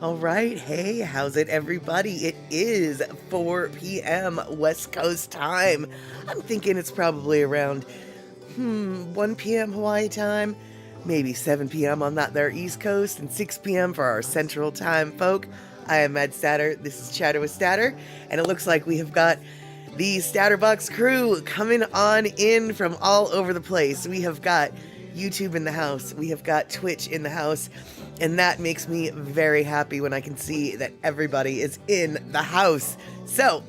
All right. Hey, how's it, everybody? It is 4 p.m. West Coast time. I'm thinking it's probably around 1 p.m. Hawaii time, maybe 7 p.m. on that there East Coast, and 6 p.m. for our Central Time folk. I am Mad Statter. This is Chatter with Statter, and it looks like we have got the Statterbox crew coming on in from all over the place. We have got YouTube in the house. We have got Twitch in the house. And that makes me very happy when I can see that everybody is in the house. So,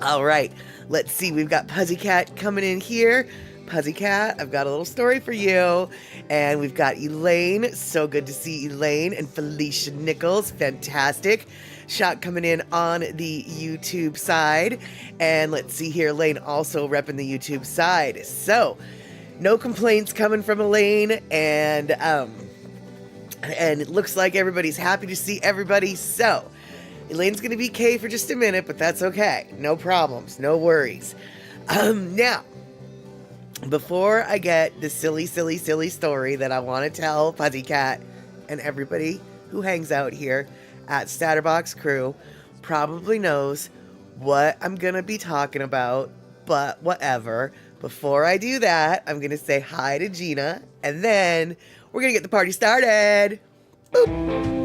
all right, let's see. We've got Pussycat coming in here. Pussycat, I've got a little story for you. And we've got Elaine. So good to see Elaine and Felicia Nichols. Fantastic. Shot coming in on the YouTube side. And let's see here, Elaine also repping the YouTube side. So, no complaints coming from Elaine. And it looks like everybody's happy to see everybody. So, Elaine's going to be K for just a minute, but that's okay. No problems. No worries. Now, before I get the silly story that I want to tell Pussycat and everybody who hangs out here at Statterbox Crew probably knows what I'm going to be talking about, but whatever. Before I do that, I'm going to say hi to Gina, and then we're going to get the party started. Boop.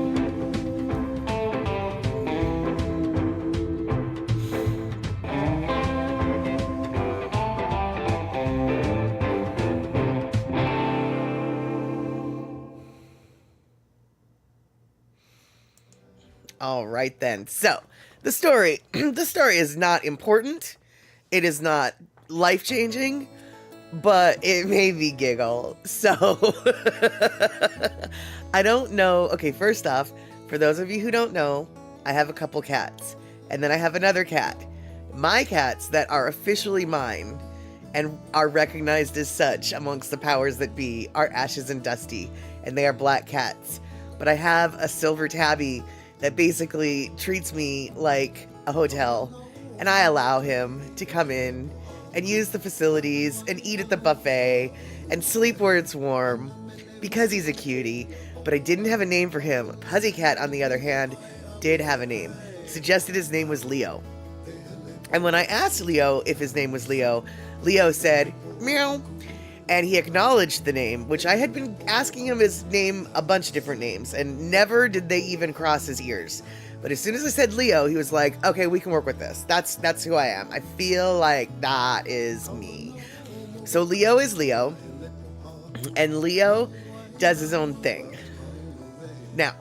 All right then. So, the story is not important. It is not life-changing, but it made me giggle. So, I don't know. Okay, first off, for those of you who don't know, I have a couple cats. And then I have another cat. My cats that are officially mine and are recognized as such amongst the powers that be are Ashes and Dusty. And they are black cats. But I have a silver tabby that basically treats me like a hotel. And I allow him to come in and use the facilities and eat at the buffet and sleep where it's warm because he's a cutie. But I didn't have a name for him. Pussycat, on the other hand, did have a name. Suggested his name was Leo. And when I asked Leo if his name was Leo, Leo said, meow. And he acknowledged the name, which I had been asking him his name a bunch of different names, and never did they even cross his ears. But as soon as I said Leo, he was like, okay, we can work with this. That's who I am. I feel like that is me. So Leo is Leo, and Leo does his own thing. Now,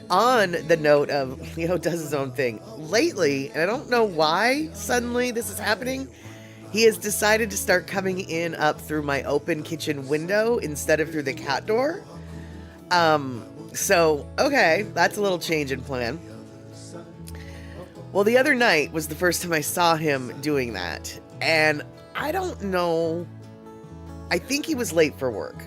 on the note of Leo does his own thing, lately, and I don't know why suddenly this is happening, he has decided to start coming in up through my open kitchen window instead of through the cat door. So, okay, that's a little change in plan. Well, the other night was the first time I saw him doing that. And I don't know, I think he was late for work.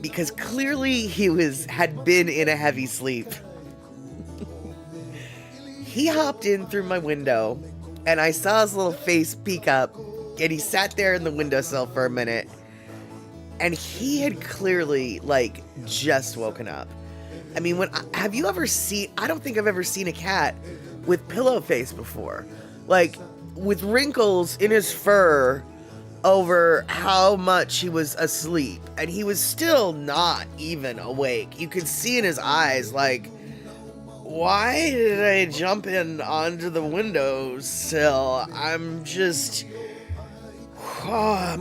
Because clearly he had been in a heavy sleep. He hopped in through my window, and I saw his little face peek up, and he sat there in the windowsill for a minute, and he had clearly, just woken up. I mean, have you ever seen, I don't think I've ever seen a cat with pillow face before. With wrinkles in his fur over how much he was asleep, and he was still not even awake. You could see in his eyes, why did I jump in onto the windowsill? I'm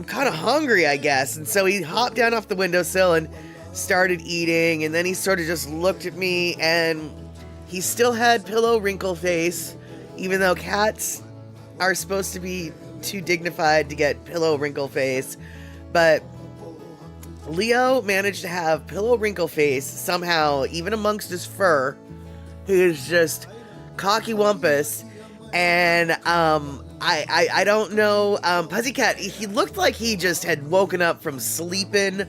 kind of hungry, I guess. And so he hopped down off the windowsill and started eating, and then he sort of just looked at me, and he still had pillow wrinkle face, even though cats are supposed to be too dignified to get pillow wrinkle face. But Leo managed to have pillow wrinkle face somehow, even amongst his fur. He is just cocky Wonkas, and I don't know, Pussycat, he looked like he just had woken up from sleeping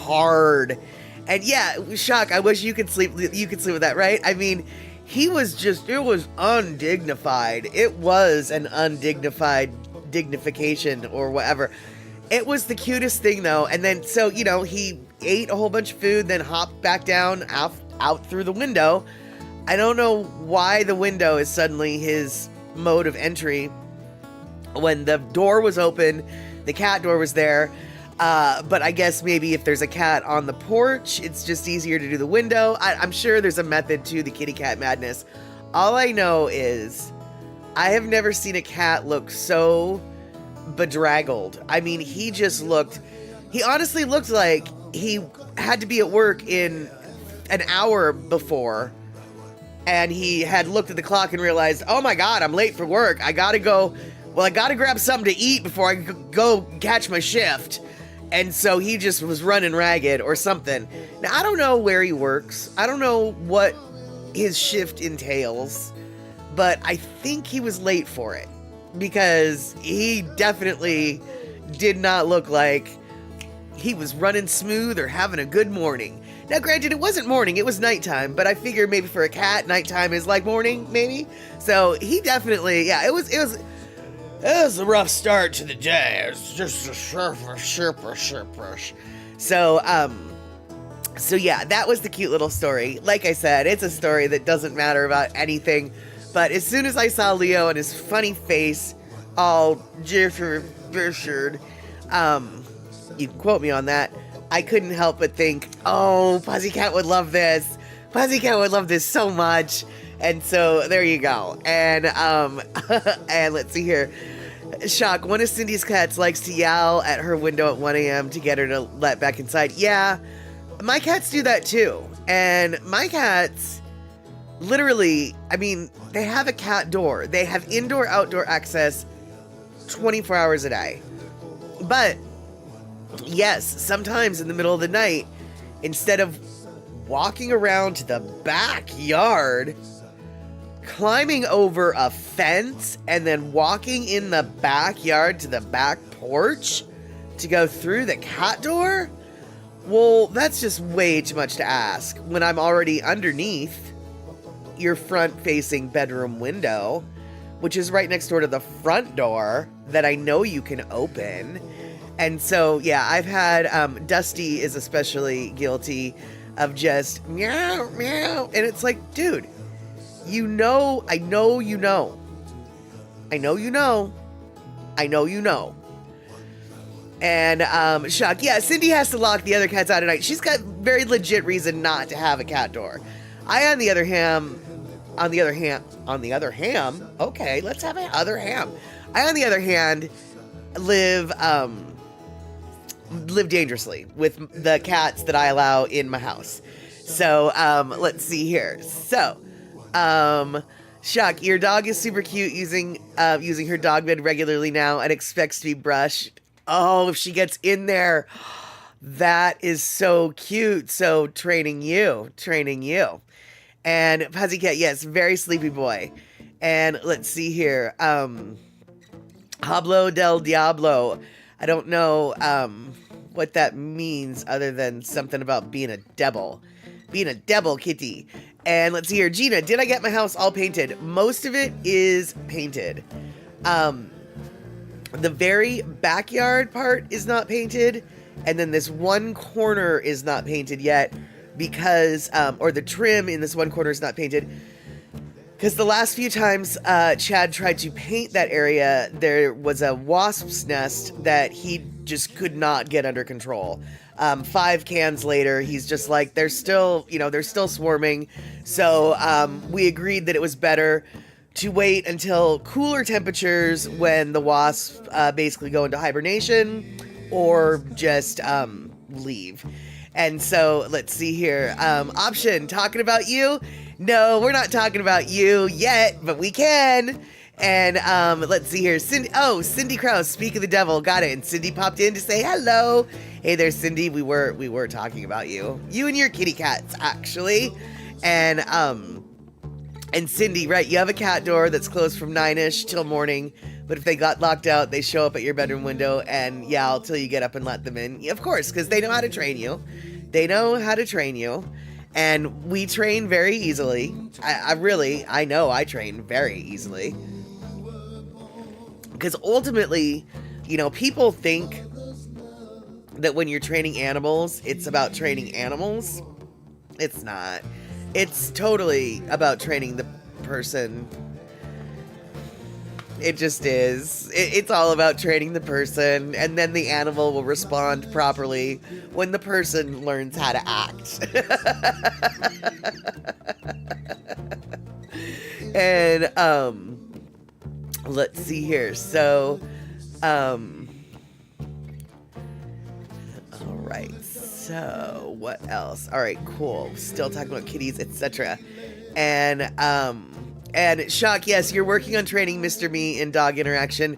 hard. And yeah, shock, I wish you could sleep with that, right? I mean, it was undignified. It was an undignified dignification or whatever. It was the cutest thing though. And then, so, he ate a whole bunch of food, then hopped back down out through the window. I don't know why the window is suddenly his mode of entry. When the door was open, the cat door was there. But I guess maybe if there's a cat on the porch, it's just easier to do the window. I'm sure there's a method to the kitty cat madness. All I know is I have never seen a cat look so bedraggled. I mean, he honestly looked like he had to be at work in an hour before, and he had looked at the clock and realized, oh my God, I'm late for work. I gotta grab something to eat before I go catch my shift. And so he just was running ragged or something. Now, I don't know where he works. I don't know what his shift entails, but I think he was late for it because he definitely did not look like he was running smooth or having a good morning. Now, granted, it wasn't morning, it was nighttime, but I figure maybe for a cat, nighttime is like morning, maybe. So he definitely, yeah, it was a rough start to the day. It's just a sharper. So yeah, that was the cute little story. Like I said, it's a story that doesn't matter about anything. But as soon as I saw Leo and his funny face, all jiffered, you can quote me on that, I couldn't help but think, oh, Pussycat would love this. Pussycat would love this so much. And so there you go. And and let's see here. Shock, one of Cindy's cats likes to yell at her window at 1 a.m. to get her to let back inside. Yeah, my cats do that too. And my cats, literally, I mean, they have a cat door. They have indoor-outdoor access 24 hours a day. But, yes, sometimes in the middle of the night, instead of walking around to the backyard, climbing over a fence, and then walking in the backyard to the back porch to go through the cat door? Well, that's just way too much to ask when I'm already underneath your front-facing bedroom window, which is right next door to the front door that I know you can open. And so, yeah, I've had, Dusty is especially guilty of just meow, meow. And it's like, dude, I know you know. And, Shock, yeah, Cindy has to lock the other cats out at night. She's got very legit reason not to have a cat door. I, on the other ham, okay, let's have another ham. I, on the other hand, live dangerously with the cats that I allow in my house. So, let's see here. So, Shock, your dog is super cute using her dog bed regularly now and expects to be brushed. Oh, if she gets in there, that is so cute. So training you. And Pussycat, yes, very sleepy boy. And let's see here. Hablo del Diablo. I don't know what that means other than something about being a devil. Being a devil, kitty. And let's see here. Gina, did I get my house all painted? Most of it is painted. The very backyard part is not painted. And then this one corner is not painted yet because, or the trim in this one corner is not painted. Because the last few times Chad tried to paint that area, there was a wasp's nest that he just could not get under control. 5 cans later, he's just like, they're still swarming. So we agreed that it was better to wait until cooler temperatures when the wasps basically go into hibernation or just leave. And so let's see here. Option, talking about you? No, we're not talking about you yet, but we can. And let's see here. Cindy Krause, speak of the devil. Got it. And Cindy popped in to say hello. Hey there, Cindy. We were talking about you. You and your kitty cats, actually. And Cindy, right, you have a cat door that's closed from 9-ish till morning, but if they got locked out, they show up at your bedroom window and yell till you get up and let them in. Yeah, of course, because they know how to train you. And we train very easily. I know I train very easily. Because ultimately, people think that when you're training animals, it's about training animals. It's not. It's totally about training the person. It just is. It's all about training the person, and then the animal will respond properly when the person learns how to act. And, let's see here. So, all right. So, what else? All right, cool. Still talking about kitties, etc. And Shock, yes, you're working on training Mr. Me in dog interaction.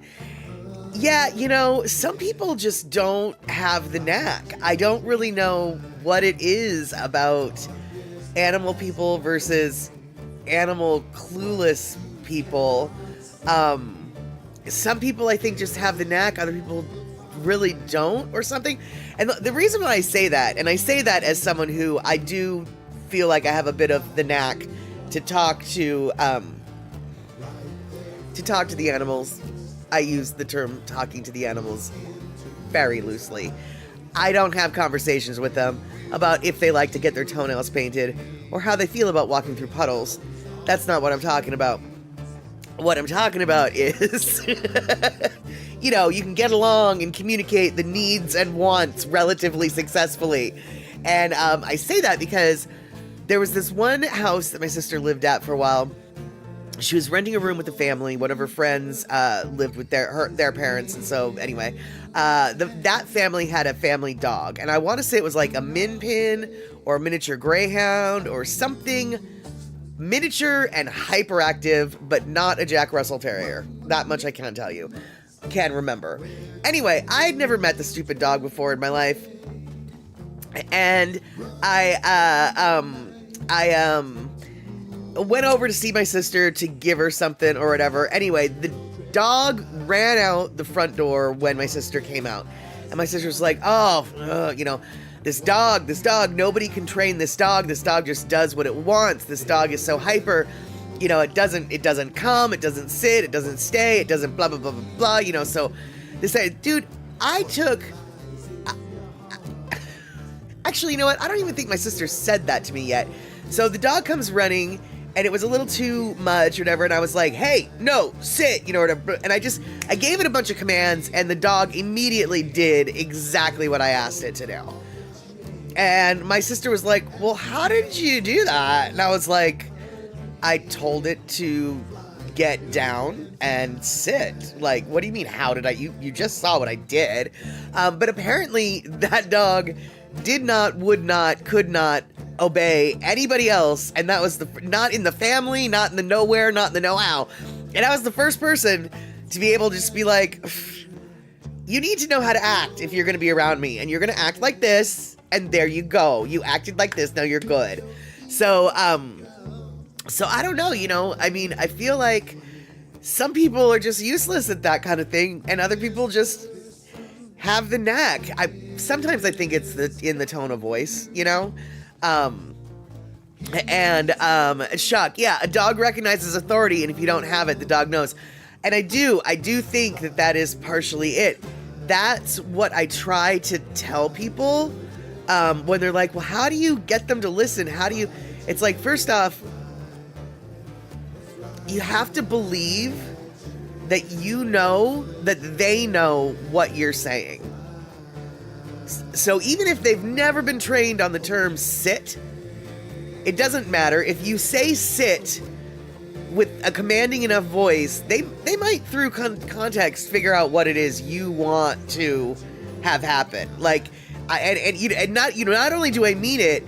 Yeah, you know, some people just don't have the knack. I don't really know what it is about animal people versus animal clueless people. Some people, I think, just have the knack. Other people really don't or something. And the reason why I say that, and I say that as someone who I do feel like I have a bit of the knack to talk to the animals. I use the term talking to the animals very loosely. I don't have conversations with them about if they like to get their toenails painted or how they feel about walking through puddles. That's not what I'm talking about. What I'm talking about is, you know, you can get along and communicate the needs and wants relatively successfully. And I say that because there was this one house that my sister lived at for a while. She was renting a room with a family. One of her friends lived with their parents. And so anyway, that family had a family dog. And I want to say it was like a min pin or a miniature greyhound or something miniature and hyperactive, but not a Jack Russell Terrier. That much I can tell you. Can remember. Anyway, I had never met the stupid dog before in my life. And I went over to see my sister to give her something or whatever. Anyway, the dog ran out the front door when my sister came out. And my sister was like, you know, this dog, nobody can train this dog. This dog just does what it wants. This dog is so hyper. You know, it doesn't come, it doesn't sit, it doesn't stay, it doesn't blah, blah, blah, blah, blah, you know. So they said, dude, actually, you know what? I don't even think my sister said that to me yet. So the dog comes running, and it was a little too much, or whatever, and I was like, hey, no, sit, you know, whatever. And I gave it a bunch of commands, and the dog immediately did exactly what I asked it to do. And my sister was like, well, how did you do that? And I was like, I told it to get down and sit. Like, what do you mean, how did I? You just saw what I did. But apparently that dog did not, would not, could not obey anybody else. And that was not in the family, not in the nowhere, not in the know-how. And I was the first person to be able to just be like, you need to know how to act if you're going to be around me. And you're going to act like this. And there you go. You acted like this. Now you're good. So I don't know, you know, I mean, I feel like some people are just useless at that kind of thing, and other people just have the knack. Sometimes I think it's in the tone of voice, you know? Shock, yeah, a dog recognizes authority, and if you don't have it, the dog knows. And I do think that is partially it. That's what I try to tell people when they're like, well, how do you get them to listen? It's like, first off, you have to believe that you know that they know what you're saying. So even if they've never been trained on the term sit, it doesn't matter. If you say sit with a commanding enough voice, they might, through context, figure out what it is you want to have happen. Like, not only do I mean it,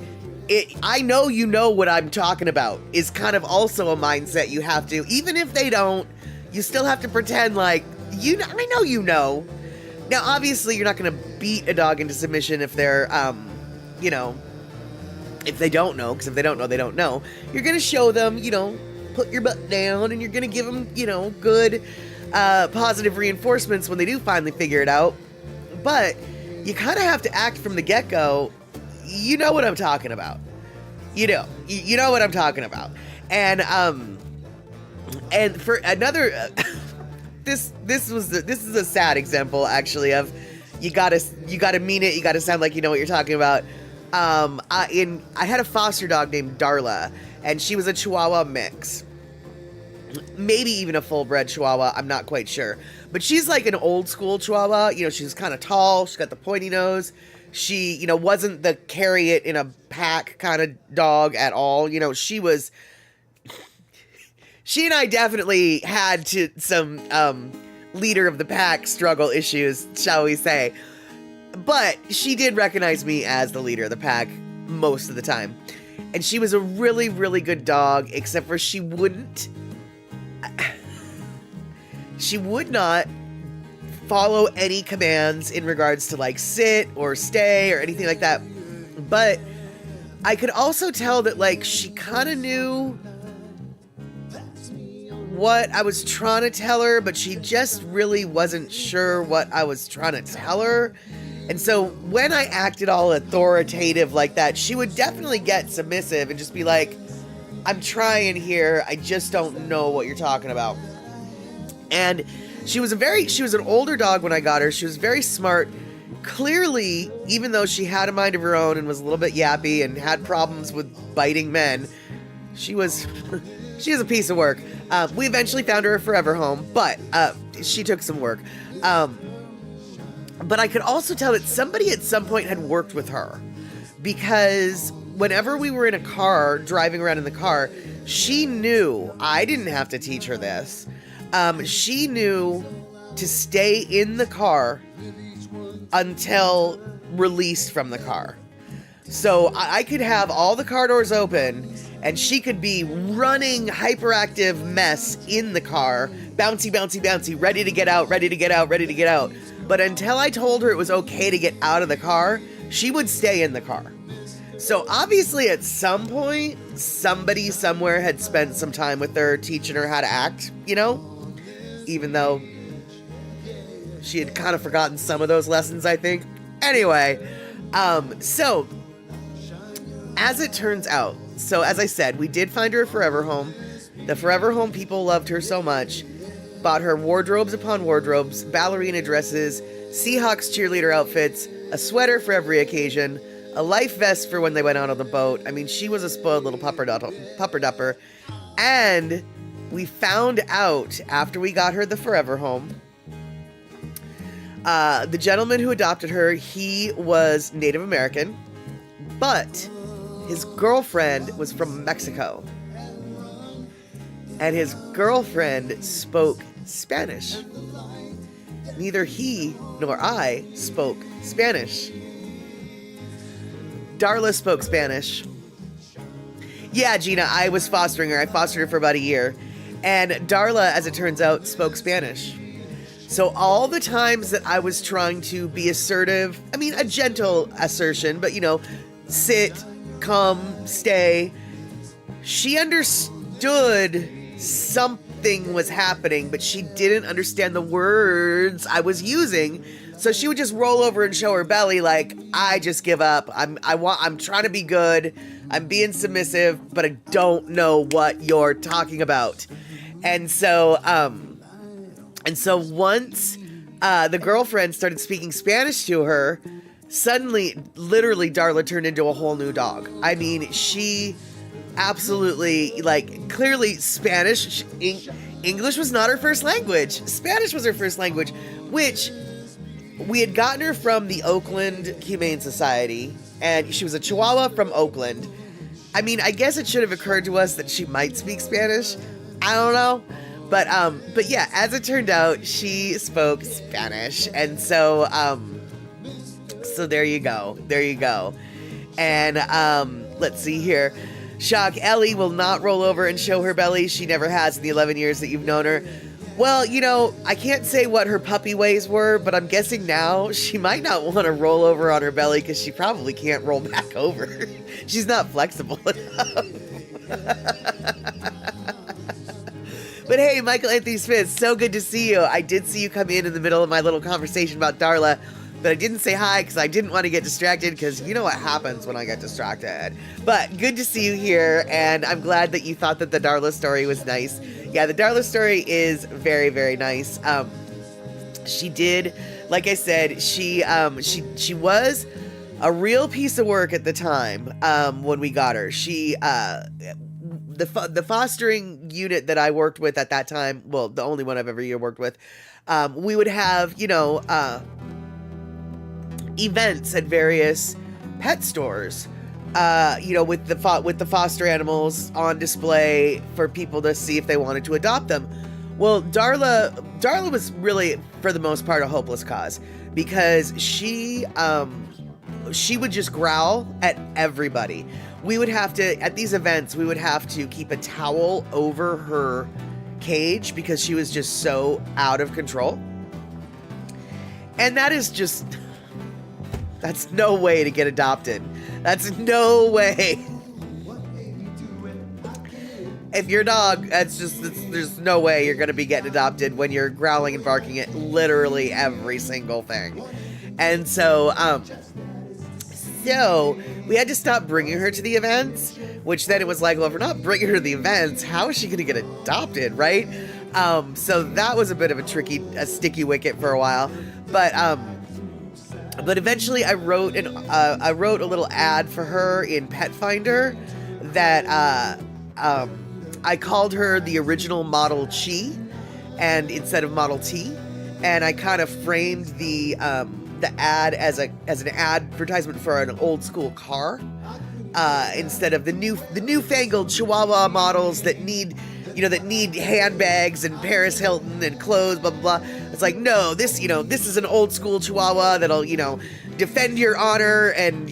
I know you know what I'm talking about is kind of also a mindset you have to, even if they don't, you still have to pretend like, I know you know. Now, obviously, you're not going to beat a dog into submission if they're, you know, if they don't know, because if they don't know, they don't know. You're going to show them, you know, put your butt down, and you're going to give them, you know, good, positive reinforcements when they do finally figure it out. But you kind of have to act from the get-go. You know what I'm talking about. You know what I'm talking about. And for another, this is a sad example actually of you gotta mean it. You gotta sound like you know what you're talking about. I had a foster dog named Darla, and she was a Chihuahua mix. Maybe even a full-bred Chihuahua, I'm not quite sure. But she's like an old-school Chihuahua. You know, she's kind of tall, she's got the pointy nose. She, you know, wasn't the carry it in a pack kind of dog at all. You know, she and I definitely had some leader of the pack struggle issues, shall we say. But she did recognize me as the leader of the pack most of the time. And she was a really, really good dog, except for she would not follow any commands in regards to like sit or stay or anything like that. But I could also tell that like she kind of knew what I was trying to tell her, but she just really wasn't sure what I was trying to tell her. And so when I acted all authoritative like that, she would definitely get submissive and just be like, I'm trying here, I just don't know what you're talking about. And she was an older dog when I got her. She was very smart. Clearly, even though she had a mind of her own and was a little bit yappy and had problems with biting men, she was a piece of work. We eventually found her a forever home, but she took some work. But I could also tell that somebody at some point had worked with her, because whenever we were in a car, driving around in the car, she knew, I didn't have to teach her this, she knew to stay in the car until released from the car. So I could have all the car doors open, and she could be running hyperactive mess in the car, bouncy, bouncy, bouncy, ready to get out, ready to get out, ready to get out. But until I told her it was okay to get out of the car, she would stay in the car. So obviously at some point, somebody somewhere had spent some time with her teaching her how to act, you know? Even though she had kind of forgotten some of those lessons, I think. Anyway, so as it turns out, so as I said, we did find her a forever home. The forever home people loved her so much. Bought her wardrobes upon wardrobes, ballerina dresses, Seahawks cheerleader outfits, a sweater for every occasion, a life vest for when they went out on the boat. I mean, she was a spoiled little pupper dupper. And we found out after we got her the forever home, the gentleman who adopted her, he was Native American, but his girlfriend was from Mexico. And his girlfriend spoke Spanish. Neither he nor I spoke Spanish. Darla spoke Spanish. Yeah, Gina, I was fostering her. I fostered her for about a year. And Darla, as it turns out, spoke Spanish. So all the times that I was trying to be assertive, I mean, a gentle assertion, but, you know, sit, come, stay, she understood something was happening, but she didn't understand the words I was using. So she would just roll over and show her belly like, I just give up. I'm trying to be good. I'm being submissive, but I don't know what you're talking about. And so once the girlfriend started speaking Spanish to her, suddenly, literally, Darla turned into a whole new dog. I mean, she absolutely, like, clearly Spanish, English was not her first language. Spanish was her first language, which we had gotten her from the Oakland Humane Society, and she was a Chihuahua from Oakland. I mean, I guess it should have occurred to us that she might speak Spanish. I don't know. But yeah, as it turned out, she spoke Spanish. And so, so there you go. There you go. And, let's see here. Shock, Ellie will not roll over and show her belly. She never has in the 11 years that you've known her. Well, you know, I can't say what her puppy ways were, but I'm guessing now she might not want to roll over on her belly because she probably can't roll back over. She's not flexible enough. But hey, Michael Anthony Smith, so good to see you. I did see you come in the middle of my little conversation about Darla, but I didn't say hi because I didn't want to get distracted, because you know what happens when I get distracted. But good to see you here, and I'm glad that you thought that the Darla story was nice. Yeah, the Darla story is very, very nice. She did, like I said, she was a real piece of work at the time when we got her. She, the fostering unit that I worked with at that time, well, the only one I've ever worked with, we would have, events at various pet stores, with the foster animals on display for people to see if they wanted to adopt them. Well, Darla was really, for the most part, a hopeless cause, because she would just growl at everybody. We would have to, at these events, we would have to keep a towel over her cage because she was just so out of control. And that's no way to get adopted. That's no way. If your dog, there's no way you're going to be getting adopted when you're growling and barking at literally every single thing. And so we had to stop bringing her to the events, which then it was like, well, if we're not bringing her to the events, how is she going to get adopted, right? So that was a bit of a sticky wicket for a while. But eventually I wrote a little ad for her in Pet Finder that I called her the original Model Chi, and instead of Model T, and I kind of framed the ad as an advertisement for an old school car, instead of the newfangled Chihuahua models that need handbags and Paris Hilton and clothes, blah blah blah. It's like, no, this is an old school Chihuahua that'll defend your honor and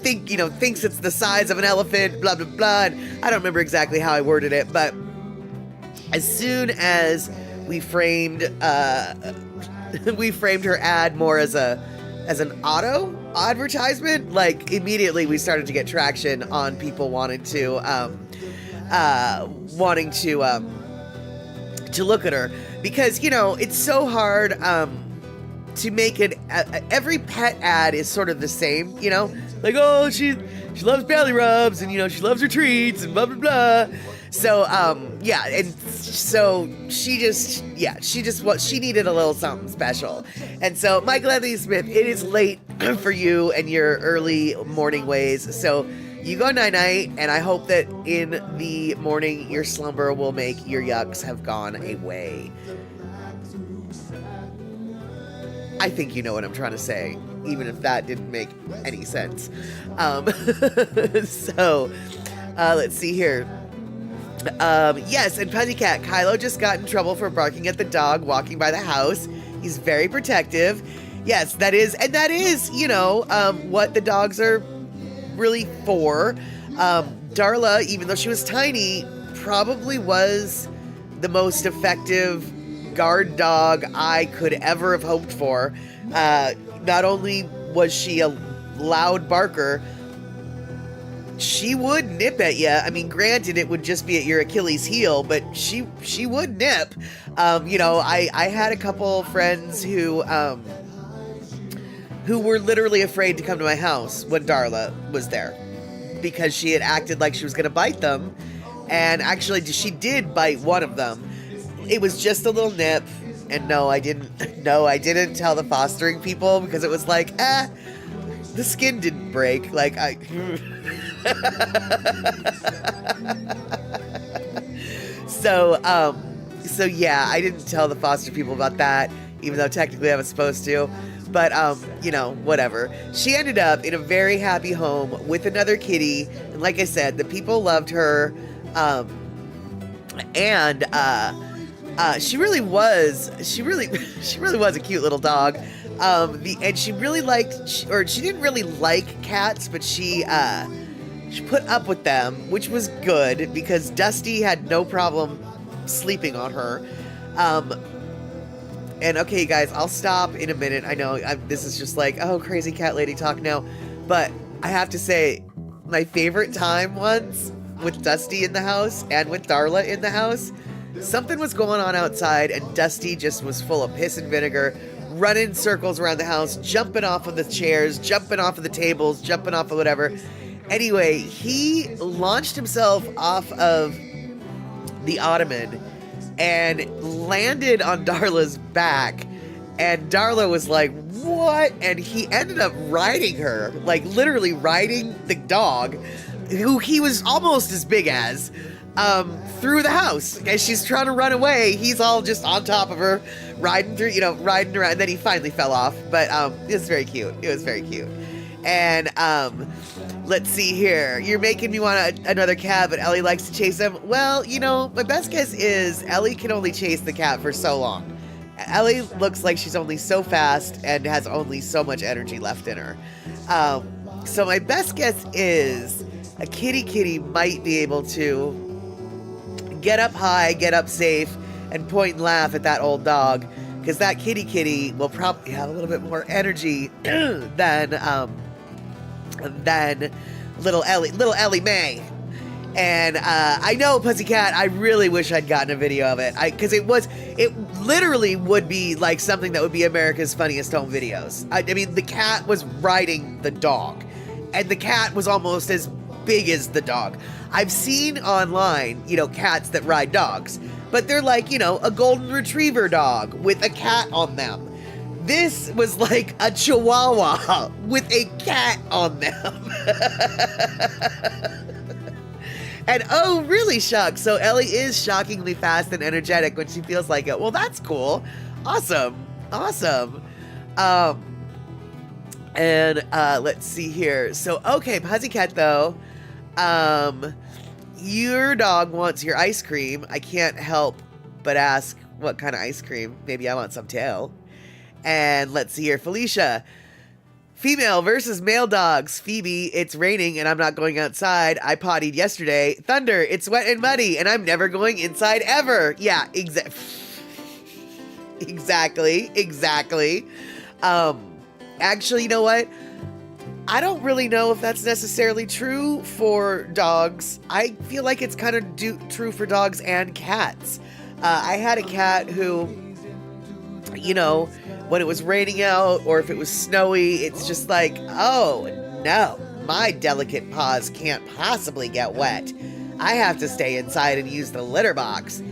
thinks it's the size of an elephant, blah blah blah. And I don't remember exactly how I worded it, but as soon as we framed her ad more as an auto advertisement, like immediately we started to get traction on people wanting to look at her, because it's so hard to make it. Every pet ad is sort of the same, like, oh, she loves belly rubs and she loves her treats and blah blah blah. So and so she needed a little something special. And so, Michael Anthony Smith, it is late for you and your early morning ways. So you go night-night, and I hope that in the morning your slumber will make your yucks have gone away. I think you know what I'm trying to say, even if that didn't make any sense. So let's see here. Yes, and Pussycat, Kylo just got in trouble for barking at the dog walking by the house. He's very protective. Yes, that is what the dogs are really for. Darla, even though she was tiny, probably was the most effective guard dog I could ever have hoped for. Not only was she a loud barker, she would nip at you. I mean, granted, it would just be at your Achilles heel, but she would nip. I had a couple friends who were literally afraid to come to my house when Darla was there, because she had acted like she was going to bite them. And actually, she did bite one of them. It was just a little nip. And no, I didn't tell the fostering people, because it was like, the skin didn't break. Like, So yeah, I didn't tell the foster people about that, even though technically I was supposed to. But, whatever. She ended up in a very happy home with another kitty. And like I said, the people loved her. She really was a cute little dog. And she really she didn't really like cats, but she put up with them, which was good, because Dusty had no problem sleeping on her. And okay, guys, I'll stop in a minute. I know this is just like, oh, crazy cat lady talk now. But I have to say, my favorite time once with Dusty in the house and with Darla in the house, something was going on outside, and Dusty just was full of piss and vinegar, running circles around the house, jumping off of the chairs, jumping off of the tables, jumping off of whatever. Anyway, he launched himself off of the ottoman and landed on Darla's back, and Darla was like, what? And he ended up riding her, like literally riding the dog, who he was almost as big as, through the house. As she's trying to run away, he's all just on top of her, riding through, riding around. And then he finally fell off, but it was very cute. It was very cute. And let's see here. You're making me want another cat, but Ellie likes to chase him. Well, my best guess is Ellie can only chase the cat for so long. Ellie looks like she's only so fast and has only so much energy left in her. So my best guess is a kitty might be able to get up high, get up safe, and point and laugh at that old dog, because that kitty will probably have a little bit more energy than little Ellie Mae. And I know, Pussycat, I really wish I'd gotten a video of it, because it literally would be like something that would be America's Funniest Home Videos. I mean, the cat was riding the dog, and the cat was almost as big as the dog. I've seen online, cats that ride dogs, but they're like, a golden retriever dog with a cat on them. This was like a chihuahua with a cat on them. And oh, really, shucks. So Ellie is shockingly fast and energetic when she feels like it. Well, that's cool. Awesome. And let's see here. So, okay, Pussycat, though. Your dog wants your ice cream. I can't help but ask what kind of ice cream. Maybe I want some too. And let's see here. Felicia. Female versus male dogs. Phoebe, it's raining and I'm not going outside. I pottied yesterday. Thunder, it's wet and muddy and I'm never going inside ever. Yeah, exactly. Actually, you know what? I don't really know if that's necessarily true for dogs. I feel like it's kind of true for dogs and cats. I had a cat who, when it was raining out or if it was snowy, it's just like, oh no, my delicate paws can't possibly get wet. I have to stay inside and use the litter box.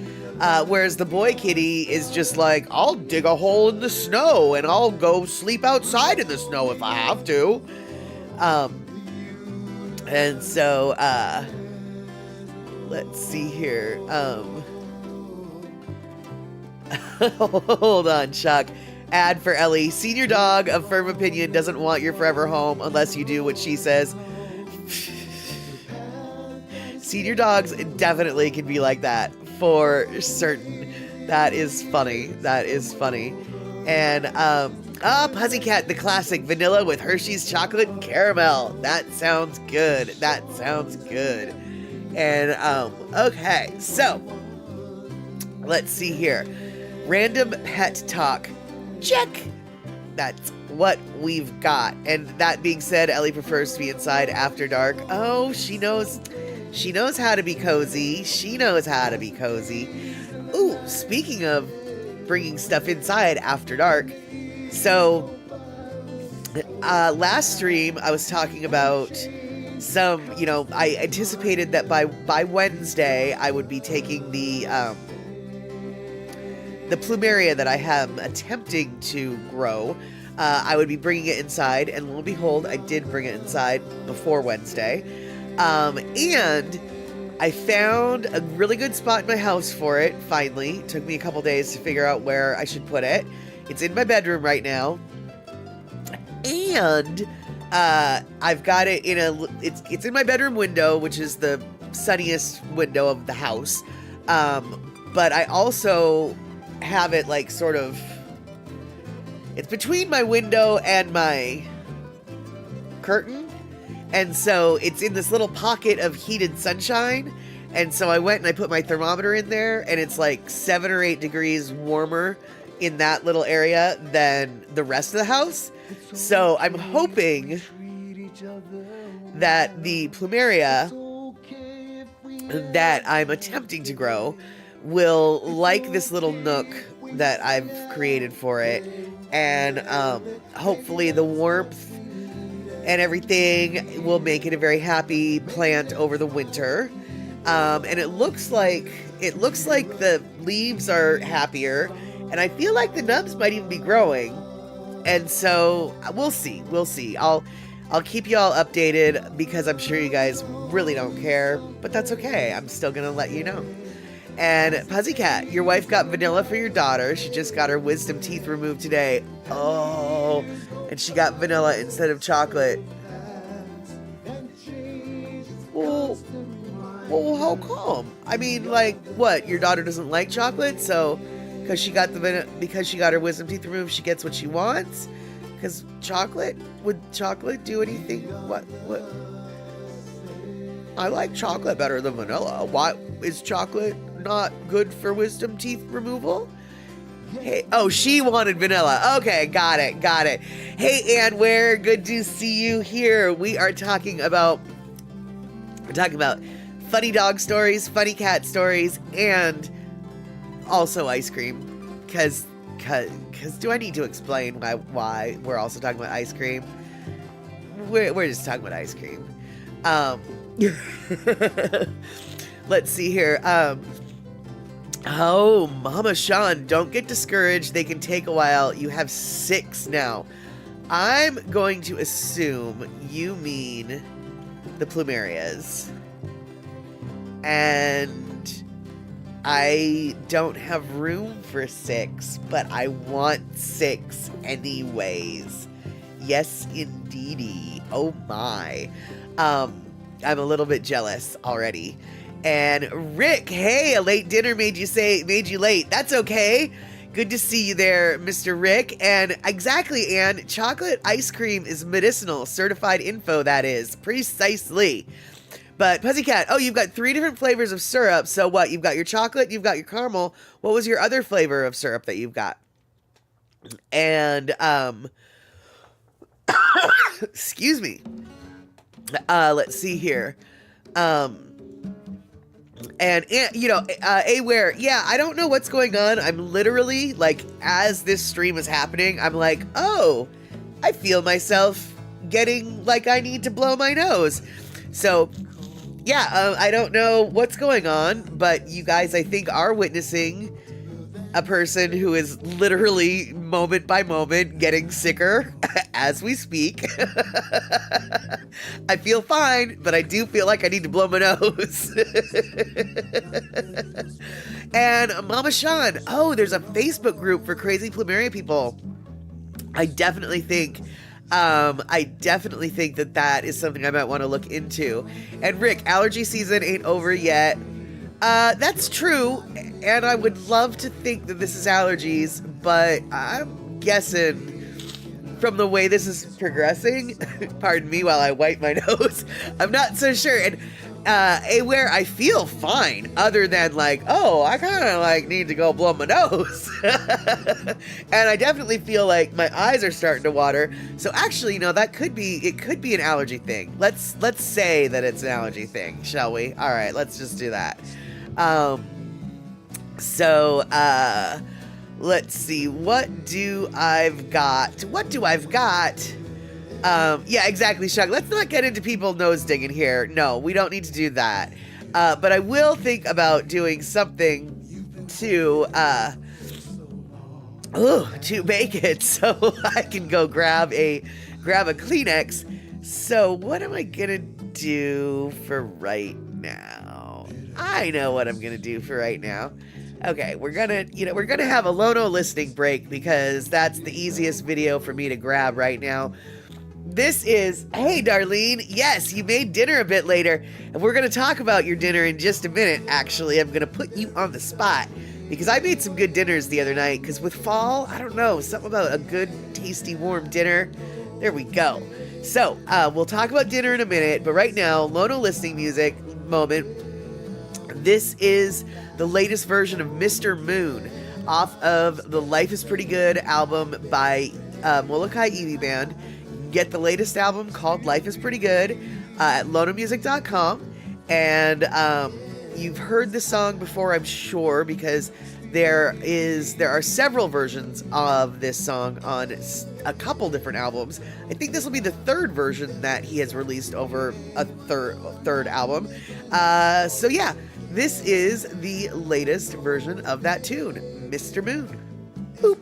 Whereas the boy kitty is just like, I'll dig a hole in the snow and I'll go sleep outside in the snow if I have to. And so, let's see here. Hold on, Chuck. Ad for Ellie. Senior dog of firm opinion doesn't want your forever home unless you do what she says. Senior dogs definitely can be like that, for certain. That is funny. And, Pussycat, the classic vanilla with Hershey's chocolate and caramel. That sounds good. And, okay, so, let's see here. Random pet talk. Check. That's what we've got. And that being said, Ellie prefers to be inside after dark. Oh, she knows how to be cozy. Ooh, speaking of bringing stuff inside after dark. So, last stream I was talking about some, I anticipated that by Wednesday I would be taking the plumeria that I am attempting to grow. I would be bringing it inside, and lo and behold, I did bring it inside before Wednesday. And I found a really good spot in my house for it, finally. It took me a couple days to figure out where I should put it. It's in my bedroom right now. And I've got it in it's in my bedroom window, which is the sunniest window of the house. But I also have it like sort of, it's between my window and my curtain, and so it's in this little pocket of heated sunshine. And so I went and I put my thermometer in there, and it's like 7 or 8 degrees warmer in that little area than the rest of the house. So I'm hoping that the plumeria that I'm attempting to grow will like this little nook that I've created for it, and hopefully the warmth and everything will make it a very happy plant over the winter. And it looks like the leaves are happier, and I feel like the nubs might even be growing. And so we'll see. I'll keep you all updated because I'm sure you guys really don't care, but that's okay. I'm still gonna let you know. And Pussycat, your wife got vanilla for your daughter. She just got her wisdom teeth removed today. Oh, and she got vanilla instead of chocolate. Well, how come? I mean, like, what? Your daughter doesn't like chocolate, so because she got her wisdom teeth removed, she gets what she wants? Because would chocolate do anything? What? I like chocolate better than vanilla. Why is chocolate not good for wisdom teeth removal? Hey, oh, she wanted vanilla. Okay, got it. Hey, Ann Ware, good to see you here. We're talking about funny dog stories, funny cat stories, and also ice cream. Cause do I need to explain why we're also talking about ice cream? We're just talking about ice cream. Let's see here. Oh, Mama Sean, don't get discouraged. They can take a while. You have 6 now. I'm going to assume you mean the plumerias. And I don't have room for 6, but I want 6 anyways. Yes, indeedy. Oh my. I'm a little bit jealous already. And Rick, hey, a late dinner made you late. That's okay. Good to see you there, Mr. Rick. And exactly, Anne, chocolate ice cream is medicinal. Certified info, that is. Precisely. But Pussycat, oh, you've got 3 different flavors of syrup. So what? You've got your chocolate, you've got your caramel. What was your other flavor of syrup that you've got? And, excuse me. Let's see here. And you know, Aware, yeah, I don't know what's going on. I'm literally, like, as this stream is happening, I'm like, oh, I feel myself getting like I need to blow my nose. So, yeah, I don't know what's going on, but you guys, I think, are witnessing a person who is literally moment by moment getting sicker as we speak. I feel fine, but I do feel like I need to blow my nose. And Mama Sean, oh, there's a Facebook group for crazy plumeria people. I definitely think that is something I might want to look into. And Rick, allergy season ain't over yet. That's true, and I would love to think that this is allergies, but I'm guessing from the way this is progressing, pardon me while I wipe my nose, I'm not so sure. And where I feel fine, other than like, oh, I kind of like need to go blow my nose. And I definitely feel like my eyes are starting to water. So actually, you know, it could be an allergy thing. Let's say that it's an allergy thing, shall we? All right, let's just do that. Let's see, what do I've got? Yeah, exactly, Chuck. Let's not get into people nose digging here. No, we don't need to do that. But I will think about doing something to make it so I can go grab a Kleenex. So what am I gonna do for right now? I know what I'm gonna do for right now. Okay, we're gonna have a Lono listening break because that's the easiest video for me to grab right now. This is, hey Darlene, yes, you made dinner a bit later, and we're gonna talk about your dinner in just a minute. Actually, I'm gonna put you on the spot because I made some good dinners the other night, because with fall, I don't know, something about a good, tasty, warm dinner. There we go. So, we'll talk about dinner in a minute, but right now, Lono Listening Moment. This is the latest version of Mr. Moon off of the Life is Pretty Good album by Molokai Evie Band. You can get the latest album called Life is Pretty Good at lonomusic.com. And you've heard the song before, I'm sure, because there are several versions of this song on a couple different albums. I think this will be the 3rd version that he has released over a third album. So yeah, this is the latest version of that tune, Mr. Moon. Boop.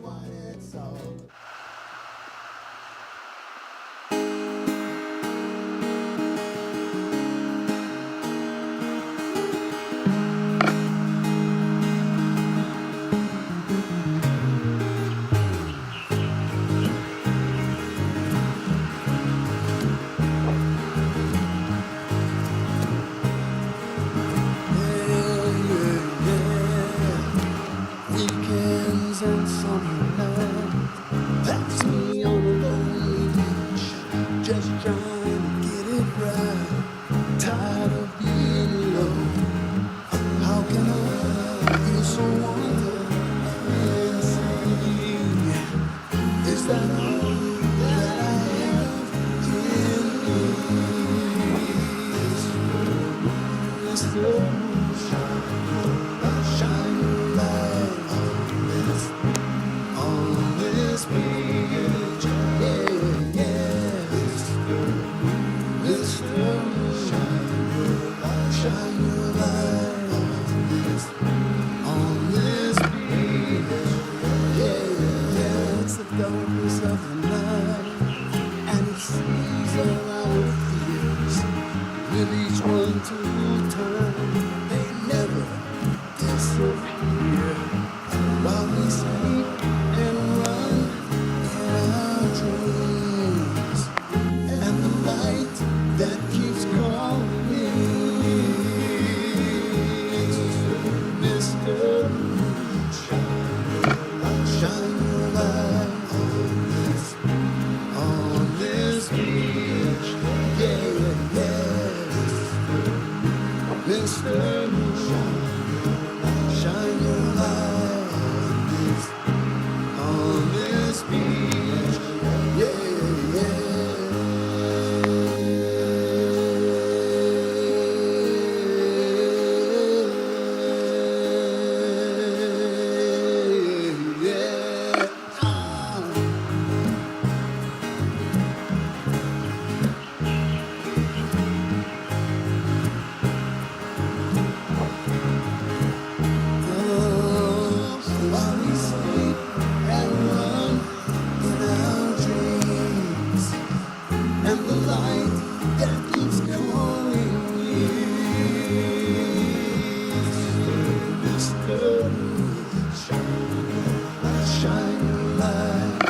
Shine your light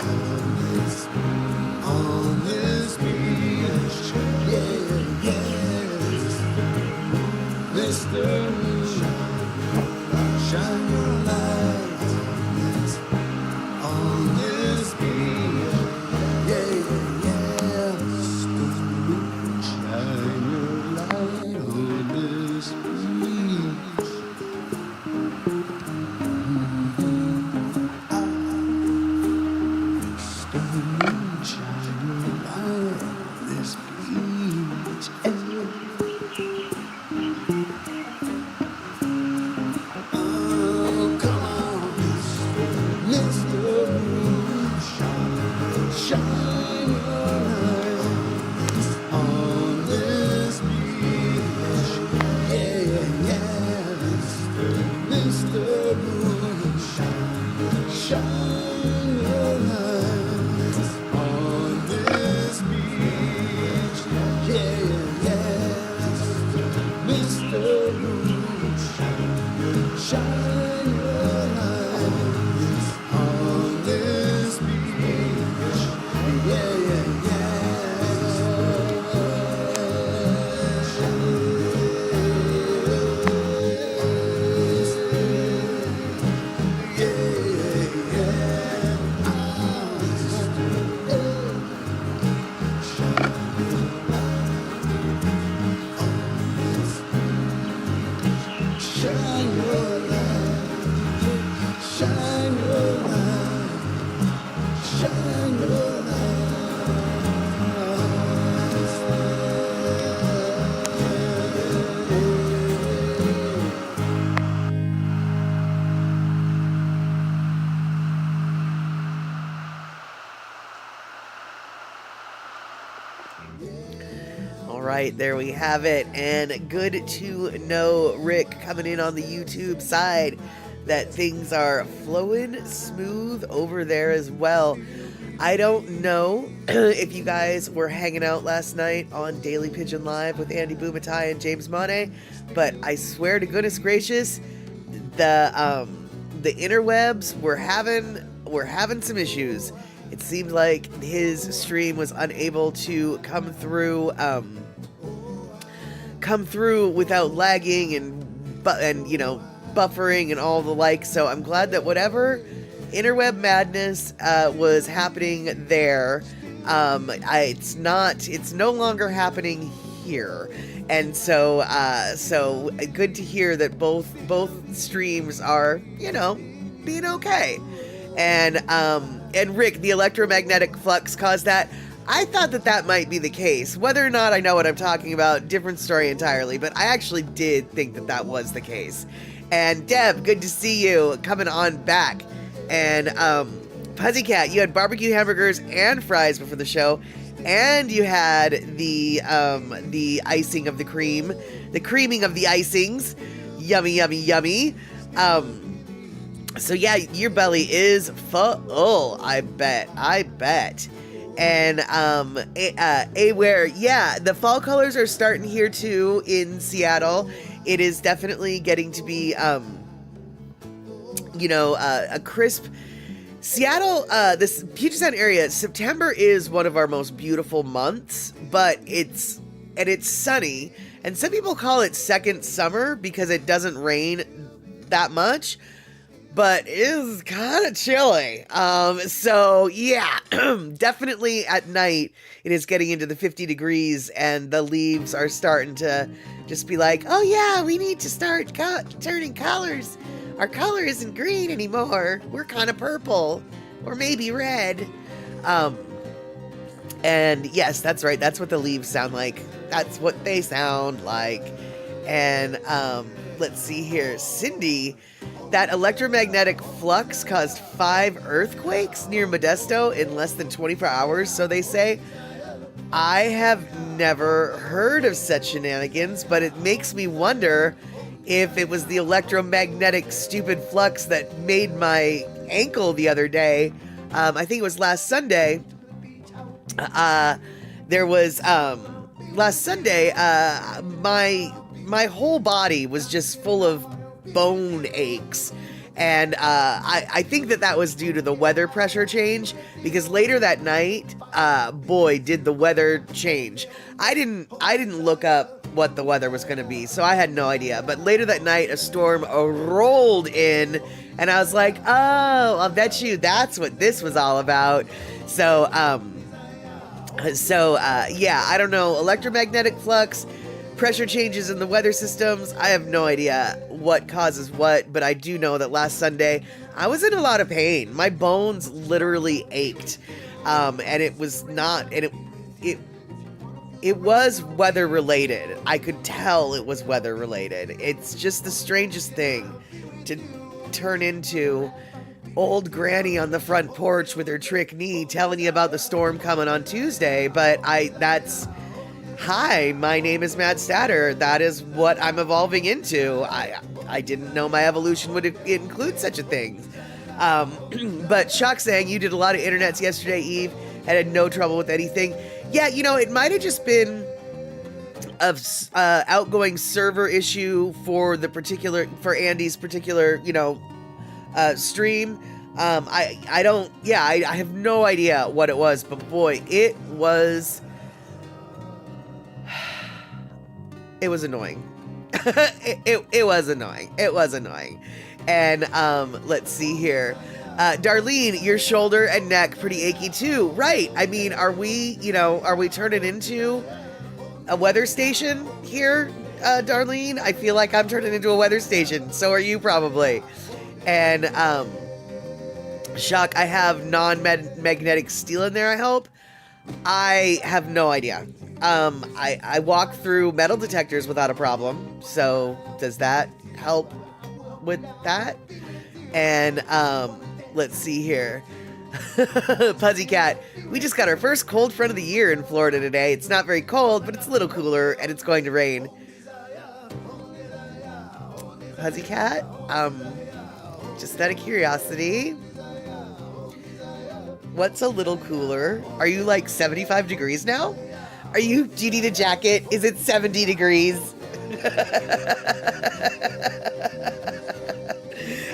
on this beach. Yeah, yeah. Mr. Shine your light on this beach. Yeah, yeah. Shine your light on this beach. Right, there we have it, and good to know, Rick, coming in on the YouTube side, that things are flowing smooth over there as well. I don't know if you guys were hanging out last night on Daily Pigeon Live with Andy Bumatai and James Monet, but I swear to goodness gracious, the interwebs were having some issues. It seemed like his stream was unable to come through without lagging and you know, buffering and all the like. So I'm glad that whatever interweb madness was happening there, it's no longer happening here. And so good to hear that both streams are, you know, being okay. And Rick, the electromagnetic flux caused that. I thought that might be the case. Whether or not I know what I'm talking about, different story entirely, but I actually did think that was the case. And Deb, good to see you coming on back. And Pussycat, you had barbecue hamburgers and fries before the show, and you had the icing of the cream, the creaming of the icings. Yummy, yummy, yummy. So yeah, your belly is full, I bet. And where, yeah, the fall colors are starting here too in Seattle. It is definitely getting to be, a crisp Seattle. This Puget Sound area, September is one of our most beautiful months, but it's sunny, and some people call it second summer because it doesn't rain that much. But it is kind of chilly. So yeah, definitely at night it is getting into the 50 degrees, and the leaves are starting to just be like, oh yeah, we need to start turning colors. Our color isn't green anymore. We're kind of purple, or maybe red. And yes, that's right. That's what the leaves sound like. That's what they sound like. And let's see here, Cindy. That electromagnetic flux caused 5 earthquakes near Modesto in less than 24 hours, so they say. I have never heard of such shenanigans, but it makes me wonder if it was the electromagnetic stupid flux that made my ankle the other day. I think it was last Sunday. Last Sunday, my whole body was just full of bone aches, And I think that was due to the weather pressure change, because later that night, boy, did the weather change. I didn't look up what the weather was going to be, so I had no idea. But later that night, a storm rolled in, and I was like, oh, I'll bet you that's what this was all about. So, yeah, I don't know, electromagnetic flux, pressure changes in the weather systems. I have no idea what causes what, but I do know that last Sunday I was in a lot of pain. My bones literally ached, and it was not, and it was weather related. I could tell it was weather related. It's just the strangest thing to turn into old granny on the front porch with her trick knee telling you about the storm coming on Tuesday, but hi, my name is Matt Statter. That is what I'm evolving into. I didn't know my evolution would include such a thing. But Shock saying you did a lot of internets yesterday, Eve, and had no trouble with anything. Yeah, it might have just been of outgoing server issue for Andy's particular, stream. I have no idea what it was, but boy, it was annoying. it was annoying. It was annoying. And let's see here. Darlene, your shoulder and neck pretty achy too. Right. I mean, are we turning into a weather station here, Darlene? I feel like I'm turning into a weather station. So are you probably. And Shock, I have non-magnetic steel in there, I hope. I have no idea. I walk through metal detectors without a problem. So does that help with that? And let's see here. Puzzy Cat, we just got our first cold front of the year in Florida today. It's not very cold, but it's a little cooler, and it's going to rain. Puzzy Cat, just out of curiosity, what's a little cooler? Are you like 75 degrees now? Do you need a jacket? Is it 70 degrees?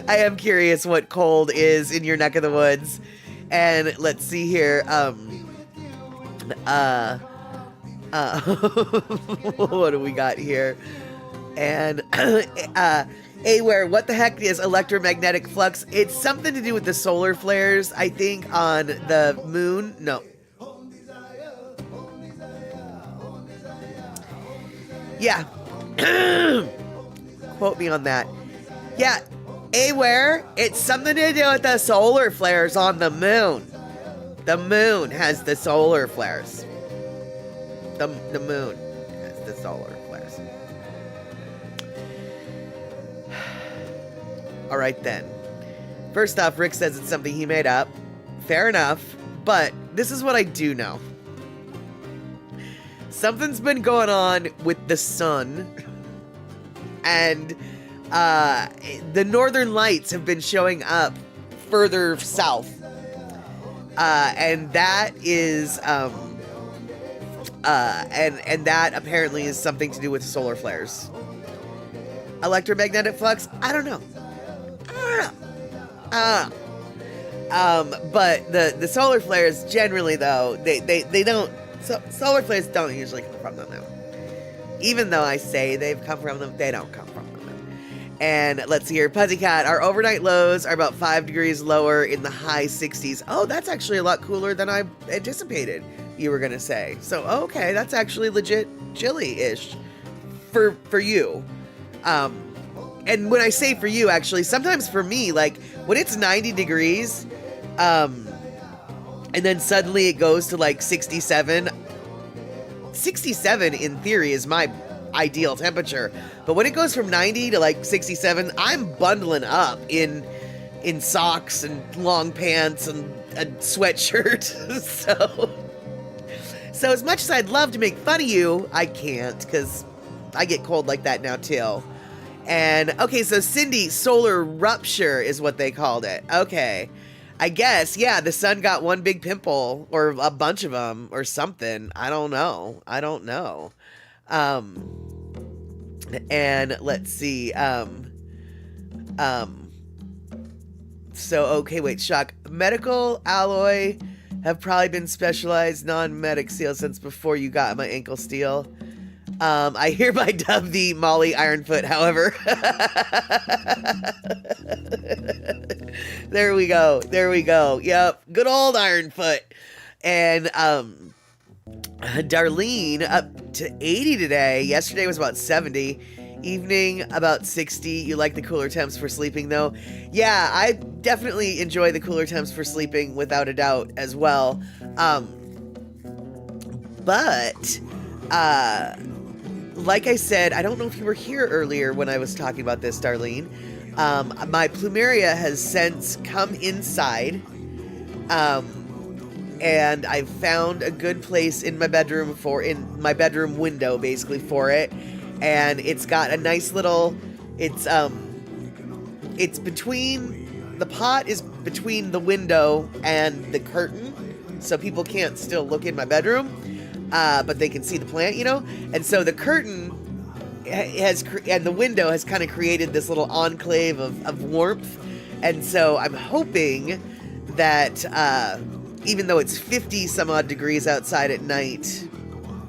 I am curious what cold is in your neck of the woods. And let's see here. What do we got here? And Aware, what the heck is electromagnetic flux? It's something to do with the solar flares, I think, on the moon. No. Yeah. Quote me on that. Yeah. Aware, it's something to do with the solar flares on the moon. The moon has the solar flares. The moon has the solar flares. All right, then. First off, Rick says it's something he made up. Fair enough. But this is what I do know. Something's been going on with the sun. And the northern lights have been showing up further south. And that is... and that apparently is something to do with solar flares. Electromagnetic flux? I don't know. But the solar flares generally, though, they don't... solar flares don't usually come from the moon. Even though I say they've come from them, they don't come from the moon. And let's see here. Puzzy Cat, our overnight lows are about 5 degrees lower in the high 60s. Oh, that's actually a lot cooler than I anticipated you were going to say. So, okay, that's actually legit chilly-ish for you. And when I say for you, actually, sometimes for me, like, when it's 90 degrees, and then suddenly it goes to, like, 67. 67, in theory, is my ideal temperature. But when it goes from 90 to, like, 67, I'm bundling up in socks and long pants and a sweatshirt. So as much as I'd love to make fun of you, I can't, because I get cold like that now, too. And, okay, so Cindy, solar rupture is what they called it. Okay. I guess, yeah, the sun got one big pimple, or a bunch of them, or something. I don't know. And let's see. So, okay, wait, shock. Medical alloy have probably been specialized non-medic steel since before you got my ankle steel. I hereby dub thee Molly Ironfoot, however. There we go. There we go. Yep. Good old Ironfoot. And, Darlene, up to 80 today. Yesterday was about 70. Evening, about 60. You like the cooler temps for sleeping, though? Yeah, I definitely enjoy the cooler temps for sleeping, without a doubt, as well. But, like I said, I don't know if you were here earlier when I was talking about this, Darlene. My plumeria has since come inside. And I've found a good place in my bedroom window, basically, for it. And it's got a nice little, it's between, the pot is between the window and the curtain, so people can't still look in my bedroom, but they can see the plant, you know? And so the curtain and the window has kind of created this little enclave of warmth. And so I'm hoping that, even though it's 50 some odd degrees outside at night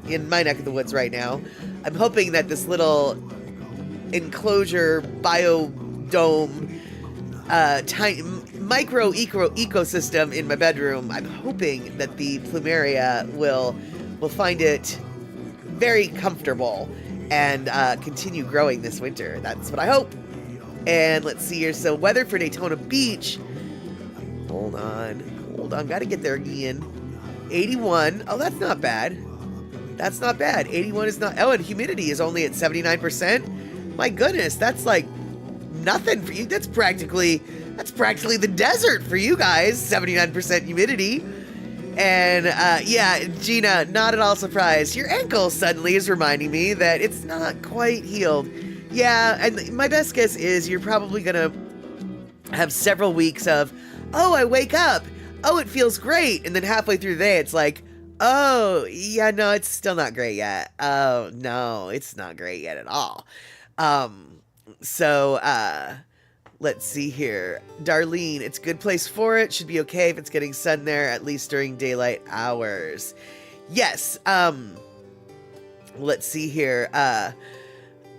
in my neck of the woods right now, I'm hoping that this little enclosure biodome tiny micro ecosystem in my bedroom, I'm hoping that the plumeria will find it very comfortable and continue growing this winter. That's what I hope. And let's see here. So weather for Daytona Beach. Hold on. Got to get there again. 81. Oh, that's not bad. That's not bad. 81 is not. Oh, and humidity is only at 79%. My goodness, that's like nothing for you. That's practically the desert for you guys. 79% humidity. And yeah, Gina, not at all surprised. Your ankle suddenly is reminding me that it's not quite healed. Yeah, and my best guess is you're probably gonna have several weeks of, oh, I wake up, oh, it feels great, and then halfway through the day, it's like, oh, yeah, no, it's still not great yet. Oh, no, it's not great yet at all. Let's see here. Darlene, it's a good place for it. Should be okay if it's getting sun there, at least during daylight hours. Yes, let's see here.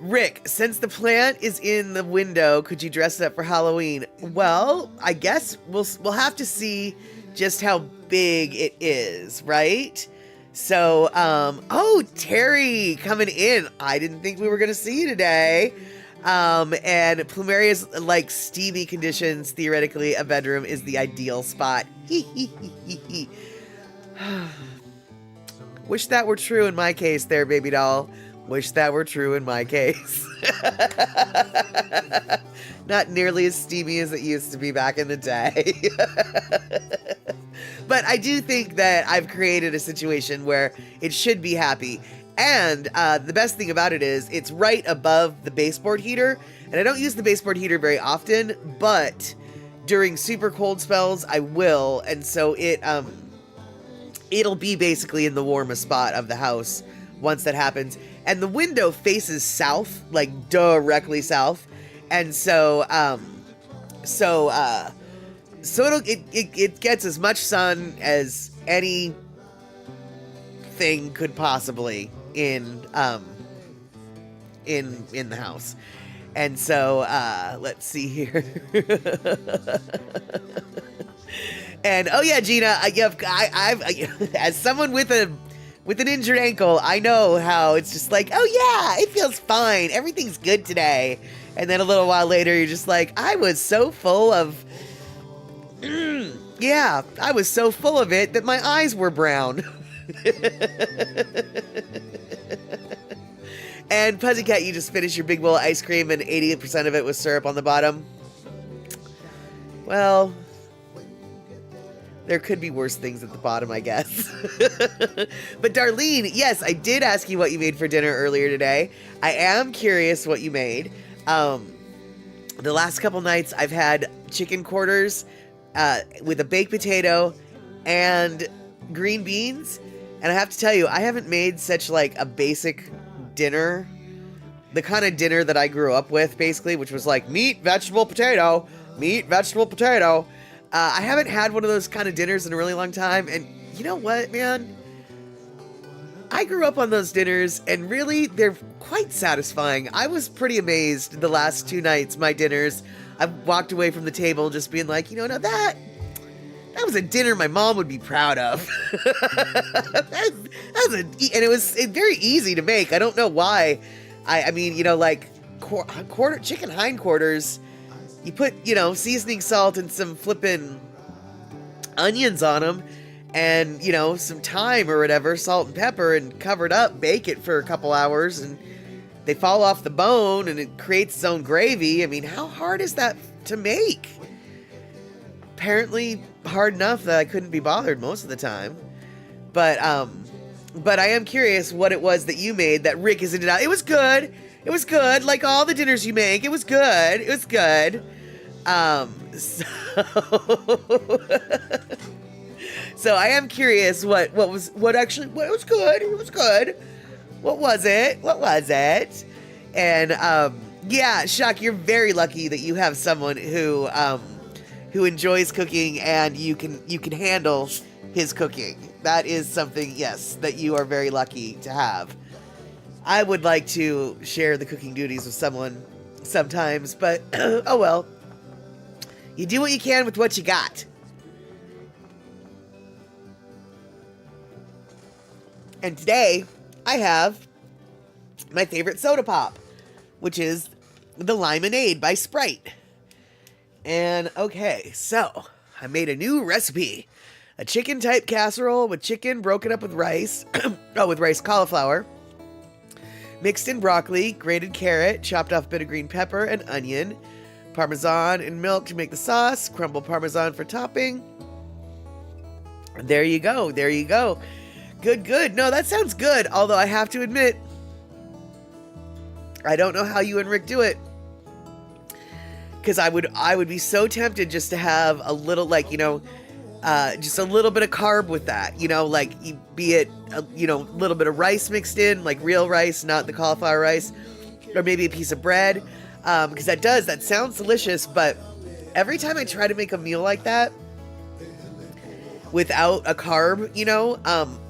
Rick, since the plant is in the window, could you dress it up for Halloween? Well, I guess we'll have to see just how big it is, right? So, oh, Terry coming in. I didn't think we were going to see you today. And plumeria's like steamy conditions. Theoretically, a bedroom is the ideal spot. Wish that were true in my case there, baby doll. Wish that were true in my case. Not nearly as steamy as it used to be back in the day. But I do think that I've created a situation where it should be happy. And the best thing about it is it's right above the baseboard heater. And I don't use the baseboard heater very often, but during super cold spells, I will. And so it'll be basically in the warmest spot of the house once that happens. And the window faces south, like directly south. And so it gets as much sun as anything could possibly in the house. And so let's see here. And oh yeah, Gina, I've as someone with an injured ankle, I know how it's just like, oh yeah, it feels fine, everything's good today. And then a little while later, you're just like, I was so full of, yeah, I was so full of it that my eyes were brown. And Pussycat, you just finished your big bowl of ice cream and 80% of it was syrup on the bottom. Well, there could be worse things at the bottom, I guess. But Darlene, yes, I did ask you what you made for dinner earlier today. I am curious what you made. The last couple nights I've had chicken quarters with a baked potato and green beans. And I have to tell you, I haven't made such like a basic dinner. The kind of dinner that I grew up with, basically, which was like meat, vegetable, potato. meat, vegetable, potato. I haven't had one of those kind of dinners in a really long time, and you know what, man? I grew up on those dinners, and really, they're quite satisfying. I was pretty amazed the last 2 nights, my dinners. I walked away from the table just being like, you know, now that was a dinner my mom would be proud of. And it was very easy to make. I don't know why. I mean, you know, like chicken hindquarters, you put, you know, seasoning salt and some flippin' onions on them, and, you know, some thyme or whatever, salt and pepper, and cover it up, bake it for a couple hours, and they fall off the bone, and it creates its own gravy. I mean, how hard is that to make? Apparently hard enough that I couldn't be bothered most of the time. But I am curious what it was that you made that Rick isn't it out. It was good. It was good. Like all the dinners you make, it was good. It was good. So I am curious what was good. It was good. What was it? And yeah, Shock, you're very lucky that you have someone who enjoys cooking, and you can handle his cooking. That is something, yes, that you are very lucky to have. I would like to share the cooking duties with someone sometimes, but oh well. You do what you can with what you got. And today, I have my favorite soda pop, which is the Limonade by Sprite. And okay, so I made a new recipe. A chicken type casserole with chicken broken up with rice, with rice cauliflower, mixed in broccoli, grated carrot, chopped off bit of green pepper and onion, Parmesan and milk to make the sauce, crumble Parmesan for topping. There you go. Good. No, that sounds good. Although I have to admit, I don't know how you and Rick do it. Because I would be so tempted just to have a little, like, you know, just a little bit of carb with that, you know, like, be it, a little bit of rice mixed in, like real rice, not the cauliflower rice, or maybe a piece of bread, because that sounds delicious, but every time I try to make a meal like that, without a carb, you know,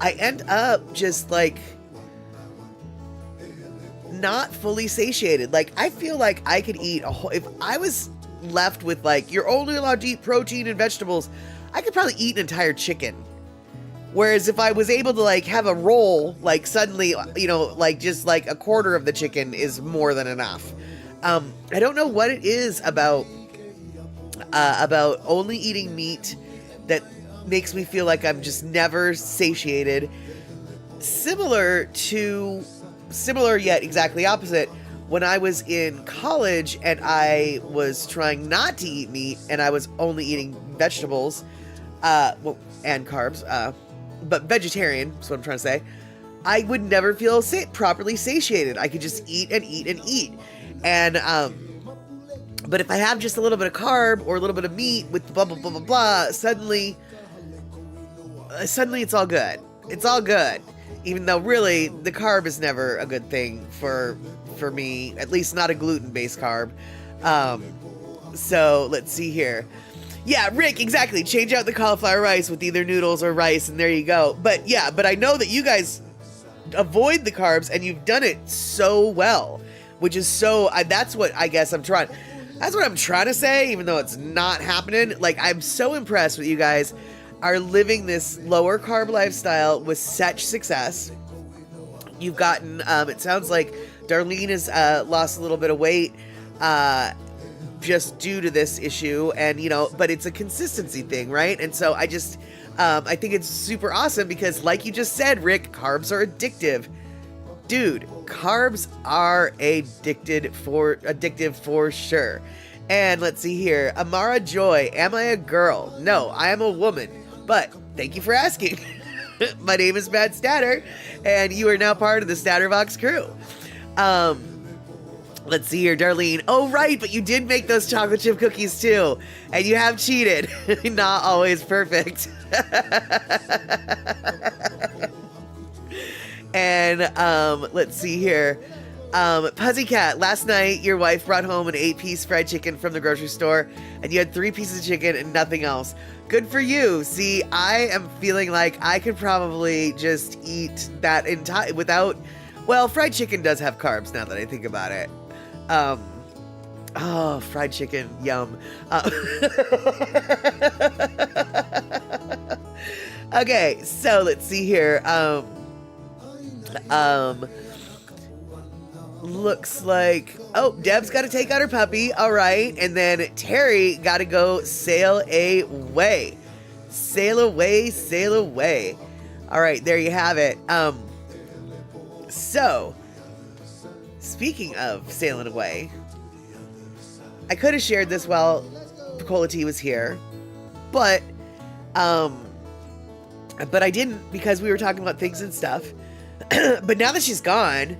I end up just, like, not fully satiated. Like, I feel like I could eat if I was left with, like, you're only allowed to eat protein and vegetables, I could probably eat an entire chicken. Whereas if I was able to, like, have a roll, like, suddenly, you know, like, just, like, a quarter of the chicken is more than enough. I don't know what it is about only eating meat that makes me feel like I'm just never satiated. Similar yet exactly opposite, when I was in college and I was trying not to eat meat and I was only eating vegetables, and carbs, but vegetarian, is what I'm trying to say, I would never feel properly satiated. I could just eat and eat and eat. And, but if I have just a little bit of carb or a little bit of meat with blah, blah, blah, blah, blah, suddenly it's all good. It's all good. Even though really the carb is never a good thing for me, at least not a gluten-based carb. So let's see here. Yeah, Rick, exactly. Change out the cauliflower rice with either noodles or rice, and there you go. But yeah, but I know that you guys avoid the carbs, and you've done it so well, which is so, that's what I guess I'm trying. That's what I'm trying to say, even though it's not happening. Like, I'm so impressed with you guys are living this lower carb lifestyle with such success. You've gotten, it sounds like Darlene has lost a little bit of weight just due to this issue, and, you know, but it's a consistency thing, right? And so I just, I think it's super awesome because, like you just said, Rick, carbs are addictive. Dude, carbs are addictive for sure. And let's see here. Amara Joy, am I a girl? No, I am a woman. But thank you for asking. My name is Matt Statter, and you are now part of the Statterbox crew. Let's see here, Darlene. Oh, right, but you did make those chocolate chip cookies too, and you have cheated. Not always perfect. And let's see here. Pussycat, last night your wife brought home an 8-piece fried chicken from the grocery store, and you had 3 pieces of chicken and nothing else. Good for you. See, I am feeling like I could probably just eat that entire without. Well, fried chicken does have carbs now that I think about it. Oh, fried chicken, yum. Okay, so let's see here. Looks like, oh, Deb's got to take out her puppy. All right. And then Terry got to go sail away. Sail away, sail away. All right, there you have it. So, speaking of sailing away, I could have shared this while Pokoletee was here, but I didn't because we were talking about things and stuff. But now that she's gone,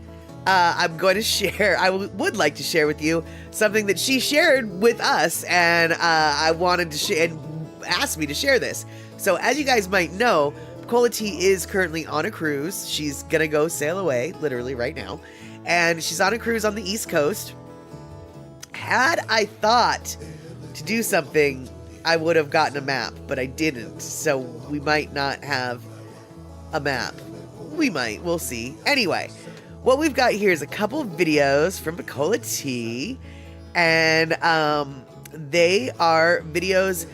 I'm going to share, I would like to share with you something that she shared with us, and I wanted to share, and asked me to share this. So as you guys might know, Pokoletee is currently on a cruise. She's going to go sail away, literally right now, and she's on a cruise on the East Coast. Had I thought to do something, I would have gotten a map, but I didn't, so we might not have a map. We might, we'll see. Anyway, what we've got here is a couple of videos from Pokoletee, and they are videos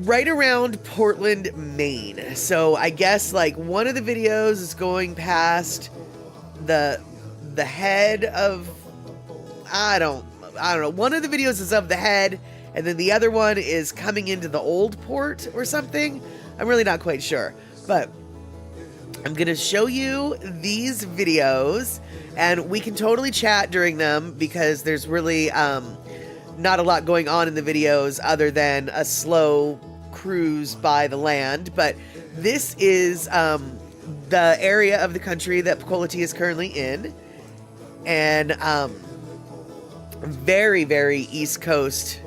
right around Portland, Maine. So I guess like one of the videos is going past the head of, I don't know. One of the videos is of the head, and then the other one is coming into the old port or something. I'm really not quite sure, but I'm going to show you these videos, and we can totally chat during them because there's really not a lot going on in the videos other than a slow cruise by the land. But this is the area of the country that Pokoletee is currently in, and very, very East Coast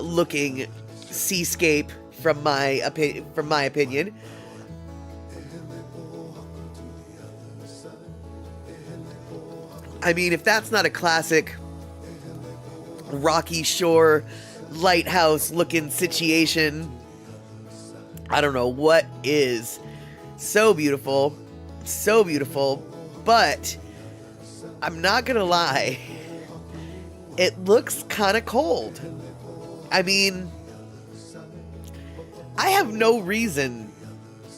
looking seascape from my opinion. I mean, if that's not a classic Rocky Shore lighthouse looking situation, I don't know what is. So beautiful, but I'm not gonna lie, it looks kind of cold. I mean, I have no reason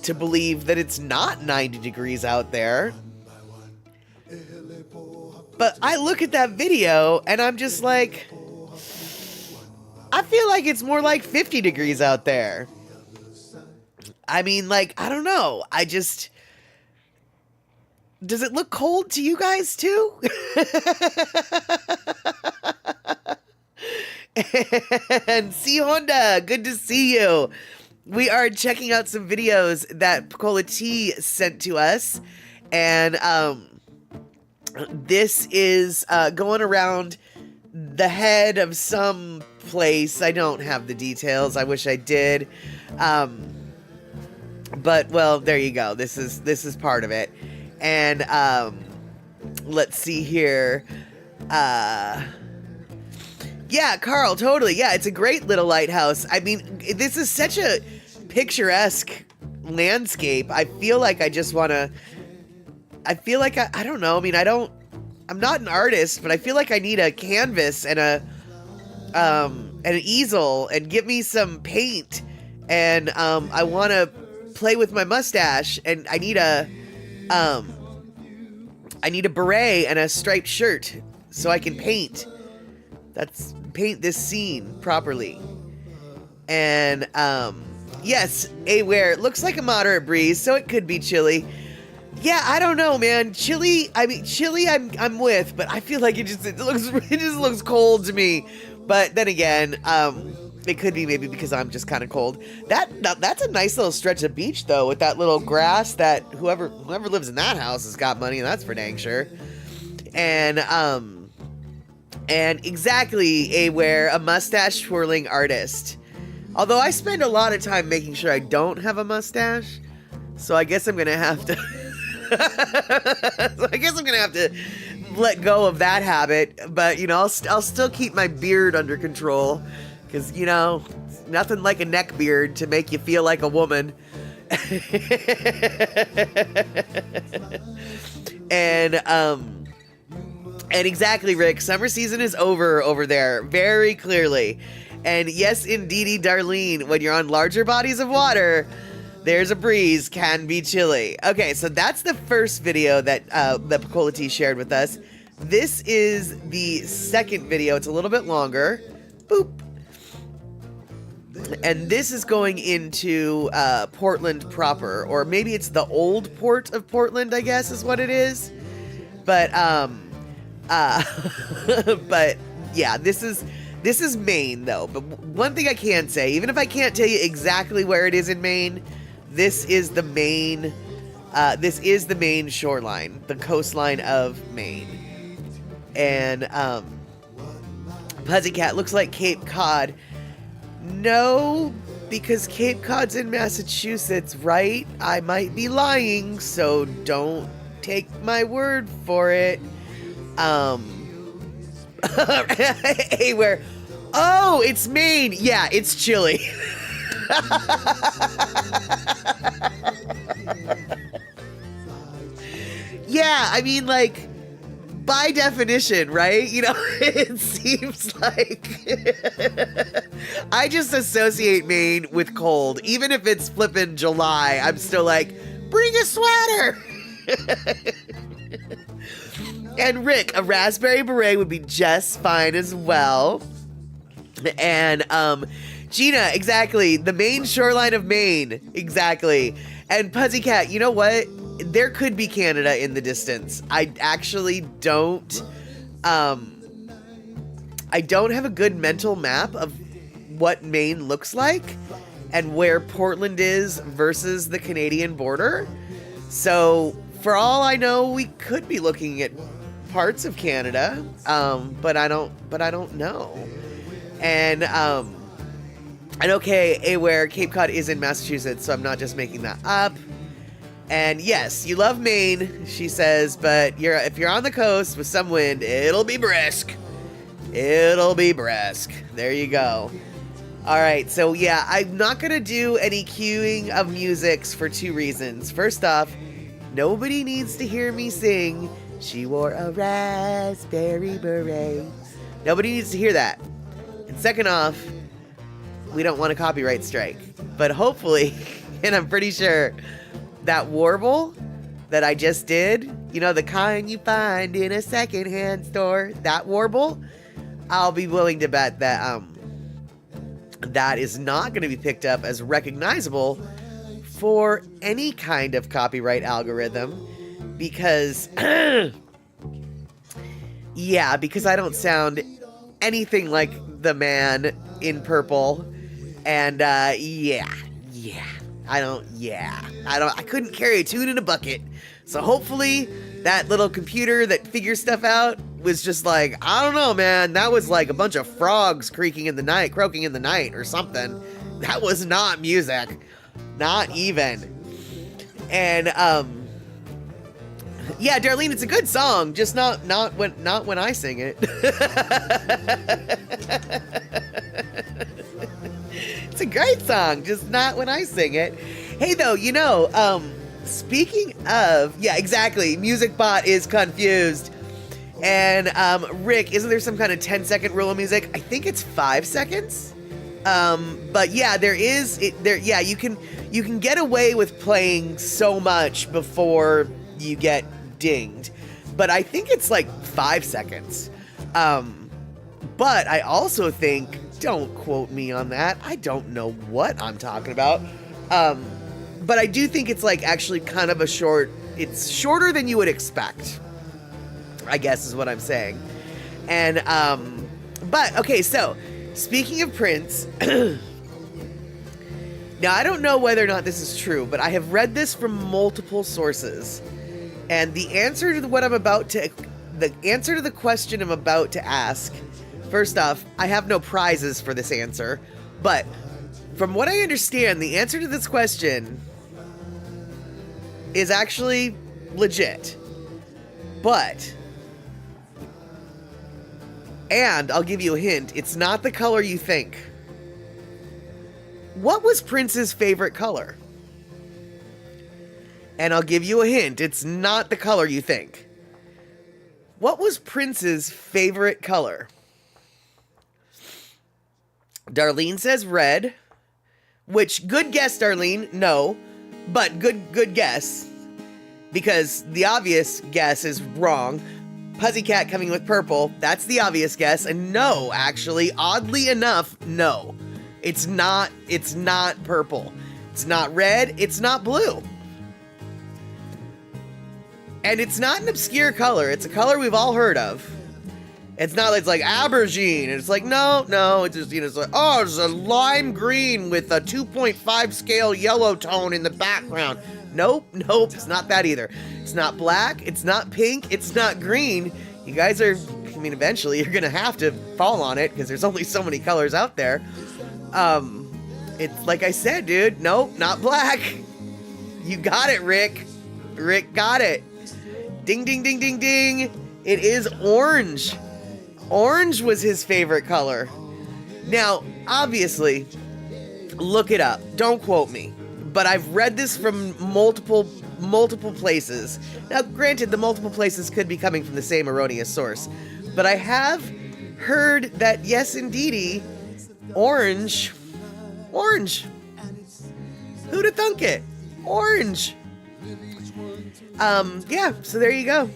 to believe that it's not 90 degrees out there. But I look at that video and I'm just like, I feel like it's more like 50 degrees out there. I mean, like, I don't know. Does it look cold to you guys too? And see Honda, good to see you. We are checking out some videos that Pokoletee sent to us, and this is going around the head of some place. I don't have the details. I wish I did. But well, there you go. This is part of it. And let's see here. Yeah, Carl, totally. Yeah, it's a great little lighthouse. I mean, this is such a picturesque landscape. I feel like I just want to, I don't know. I mean, I'm not an artist, but I feel like I need a canvas and an easel and give me some paint. And I want to play with my mustache, and I need a beret and a striped shirt so I can paint this scene properly. And yes, aware, it looks like a moderate breeze, so it could be chilly. Yeah, I don't know, man. Chilly I'm with, but I feel like it just looks cold to me. But then again, it could be maybe because I'm just kind of cold. That's a nice little stretch of beach though, with that little grass that whoever lives in that house has got money, and that's for dang sure. And exactly, a mustache twirling artist. Although I spend a lot of time making sure I don't have a mustache, so I guess I'm gonna have to So I guess I'm gonna have to let go of that habit, but you know, I'll still keep my beard under control, because you know, nothing like a neck beard to make you feel like a woman. And exactly, Rick, summer season is over there, very clearly. And yes, indeedy, Darlene, when you're on larger bodies of water, there's a breeze, can be chilly. Okay, so that's the first video that Pokoletee shared with us. This is the second video. It's a little bit longer. Boop. And this is going into Portland proper, or maybe it's the old port of Portland, I guess is what it is. But but yeah, this is Maine though. But one thing I can say, even if I can't tell you exactly where it is in Maine, this is the Maine shoreline, the coastline of Maine. And Pussycat looks like Cape Cod. No, because Cape Cod's in Massachusetts, right? I might be lying, so don't take my word for it. Hey, where? Oh, it's Maine. Yeah, it's chilly. Yeah, I mean, like, by definition, right? You know, it seems like I just associate Maine with cold. Even if it's flippin' July, I'm still like, bring a sweater. And Rick, a raspberry beret would be just fine as well. And Gina, exactly, the Maine shoreline of Maine, exactly. And Pussycat, you know what? There could be Canada in the distance. I actually don't have a good mental map of what Maine looks like and where Portland is versus the Canadian border. So for all I know, we could be looking at parts of Canada, but I don't know. And okay, where Cape Cod is in Massachusetts, so I'm not just making that up. And yes, you love Maine, she says, but if you're on the coast with some wind, it'll be brisk. It'll be brisk. There you go. All right, so yeah, I'm not going to do any cueing of musics for two reasons. First off, nobody needs to hear me sing, "She wore a raspberry beret." Nobody needs to hear that. And second off, we don't want a copyright strike. But hopefully, and I'm pretty sure, that warble that I just did, you know, the kind you find in a secondhand store, that warble, I'll be willing to bet that that is not going to be picked up as recognizable for any kind of copyright algorithm, because yeah, because I don't sound anything like the man in purple. And I couldn't carry a tune in a bucket. So hopefully that little computer that figures stuff out was just like, I don't know, man, that was like a bunch of frogs croaking in the night or something. That was not music. Not even. And yeah, Darlene, it's a good song, just not when I sing it. It's a great song, just not when I sing it. Hey, though, you know, speaking of, yeah, exactly, Music Bot is confused. And Rick, isn't there some kind of 10-second rule of music? I think it's 5 seconds. But yeah, there is. Yeah, you can get away with playing so much before you get dinged. But I think it's like 5 seconds. But I also think, don't quote me on that, I don't know what I'm talking about. But I do think it's like actually kind of it's shorter than you would expect, I guess is what I'm saying. And, but okay, so speaking of Prince, now I don't know whether or not this is true, but I have read this from multiple sources. And the answer to the question I'm about to ask, first off, I have no prizes for this answer, but from what I understand, the answer to this question is actually legit. But, and I'll give you a hint, it's not the color you think. What was Prince's favorite color? And I'll give you a hint, it's not the color you think. What was Prince's favorite color? Darlene says red, which, good guess, Darlene, no, but good guess, because the obvious guess is wrong. Pussycat coming with purple, that's the obvious guess, and no, actually, oddly enough, no. It's not purple. It's not red, it's not blue. And it's not an obscure color. It's a color we've all heard of. It's not like, it's like aubergine. And it's like, no, it's just, you know, it's like, oh, it's a lime green with a 2.5 scale yellow tone in the background. Nope, it's not that either. It's not black, it's not pink, it's not green. You guys are, I mean, eventually you're gonna have to fall on it because there's only so many colors out there. It's like I said, dude, nope, not black. You got it, Rick. Rick got it. Ding, ding, ding, ding, ding. It is orange. Orange was his favorite color. Now, obviously, look it up. Don't quote me. But I've read this from multiple places. Now, granted, the multiple places could be coming from the same erroneous source. But I have heard that, yes, indeedy, orange. Who'd have thunk it? Orange. Yeah, so there you go.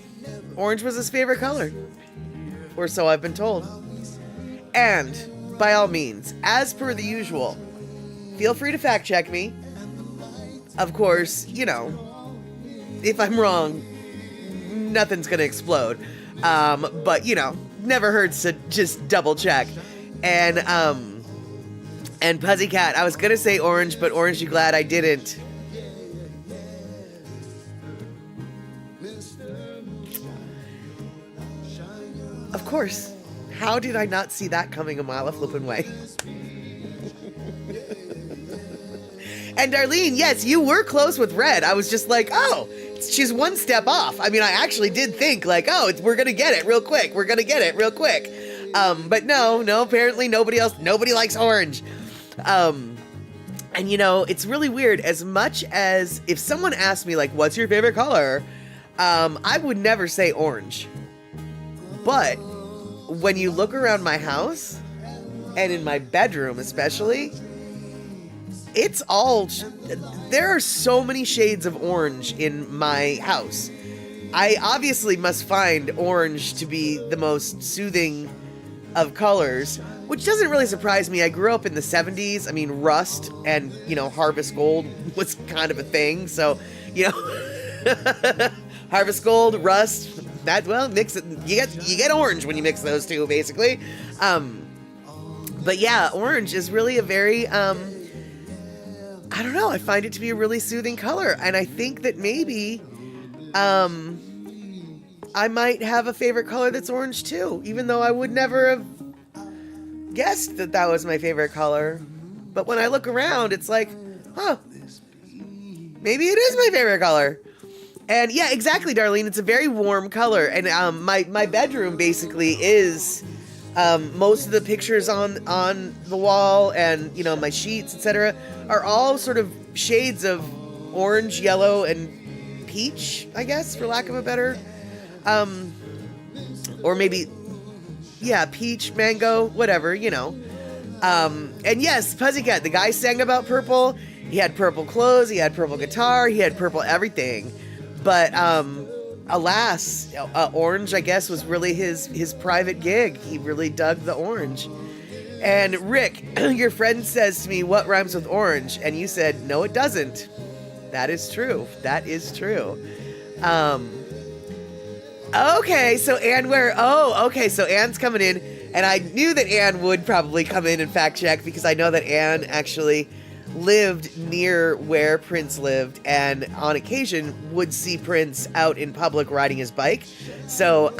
Orange was his favorite color. Or so I've been told. And, by all means, as per the usual, feel free to fact check me. Of course, you know, if I'm wrong, nothing's gonna explode. But, you know, never hurts to just double check. And Pussycat, I was gonna say orange, but orange, you glad I didn't. Of course. How did I not see that coming a mile a flippin' way? And Darlene, yes, you were close with red. I was just like, oh, she's one step off. I mean, I actually did think like, oh, we're going to get it real quick. But no, apparently nobody likes orange. And you know, it's really weird. As much as if someone asked me like, what's your favorite color? I would never say orange. But when you look around my house and in my bedroom, especially, it's all, there are so many shades of orange in my house. I obviously must find orange to be the most soothing of colors, which doesn't really surprise me. I grew up in the 70s. I mean, rust and, you know, harvest gold was kind of a thing. So, you know, harvest gold, rust, that, well, mix it. You get orange when you mix those two, basically. But yeah, orange is really a very, I don't know, I find it to be a really soothing color. And I think that maybe, I might have a favorite color that's orange too, even though I would never have guessed that that was my favorite color. But when I look around, it's like, huh, maybe it is my favorite color. And yeah, exactly, Darlene. It's a very warm color. And my bedroom basically is most of the pictures on the wall and, you know, my sheets, etc., are all sort of shades of orange, yellow, and peach, I guess, for lack of a better, or maybe, yeah, peach, mango, whatever, you know. And yes, Pussycat, the guy sang about purple. He had purple clothes, he had purple guitar, he had purple everything. But alas, orange, I guess, was really his private gig. He really dug the orange. And Rick, your friend says to me, what rhymes with orange? And you said, no, it doesn't. That is true. That is true. Okay, so so Anne's coming in. And I knew that Anne would probably come in and fact check because I know that Anne actually lived near where Prince lived and on occasion would see Prince out in public riding his bike. So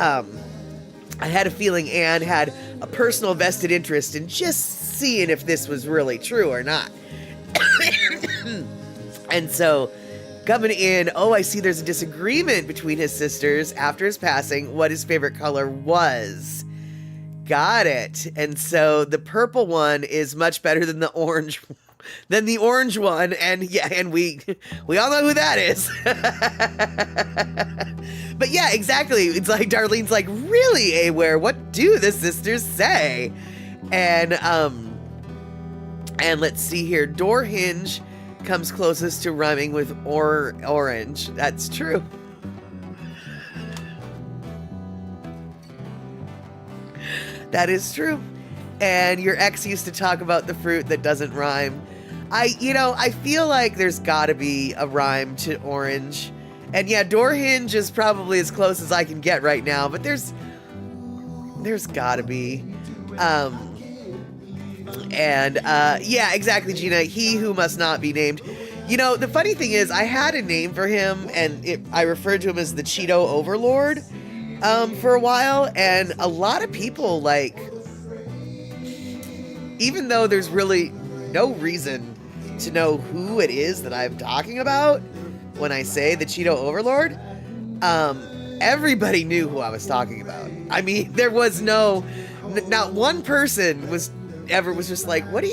I had a feeling Anne had a personal vested interest in just seeing if this was really true or not. And so Coming in, oh, I see there's a disagreement between his sisters after his passing, what his favorite color was. Got it. And so the purple one is much better than the orange one. And yeah, and we all know who that is. But yeah, exactly. It's like Darlene's like, really, Aware, what do the sisters say? And let's see here. Door hinge comes closest to rhyming with orange. That's true. That is true. And your ex used to talk about the fruit that doesn't rhyme. I feel like there's gotta be a rhyme to orange. And yeah, door hinge is probably as close as I can get right now, but there's gotta be. Yeah, exactly, Gina. He who must not be named. You know, the funny thing is, I had a name for him, and I referred to him as the Cheeto Overlord for a while, and a lot of people, like, even though there's really no reason to know who it is that I'm talking about when I say the Cheeto Overlord, everybody knew who I was talking about. I mean, there was not one person was just like, what do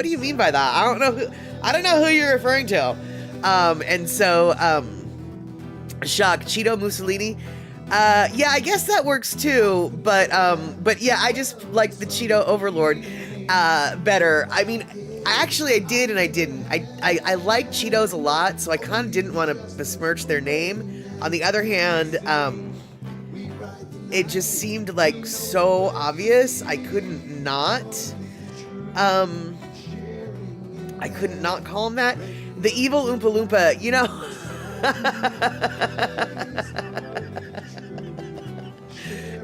you mean by that? I don't know who you're referring to. And so shock, Cheeto Mussolini. Yeah, I guess that works too, but yeah, I just like the Cheeto Overlord better. I mean, I did and I didn't. I like Cheetos a lot, so I kind of didn't want to besmirch their name. On the other hand, it just seemed like so obvious. I couldn't not call him that. The evil Oompa Loompa, you know.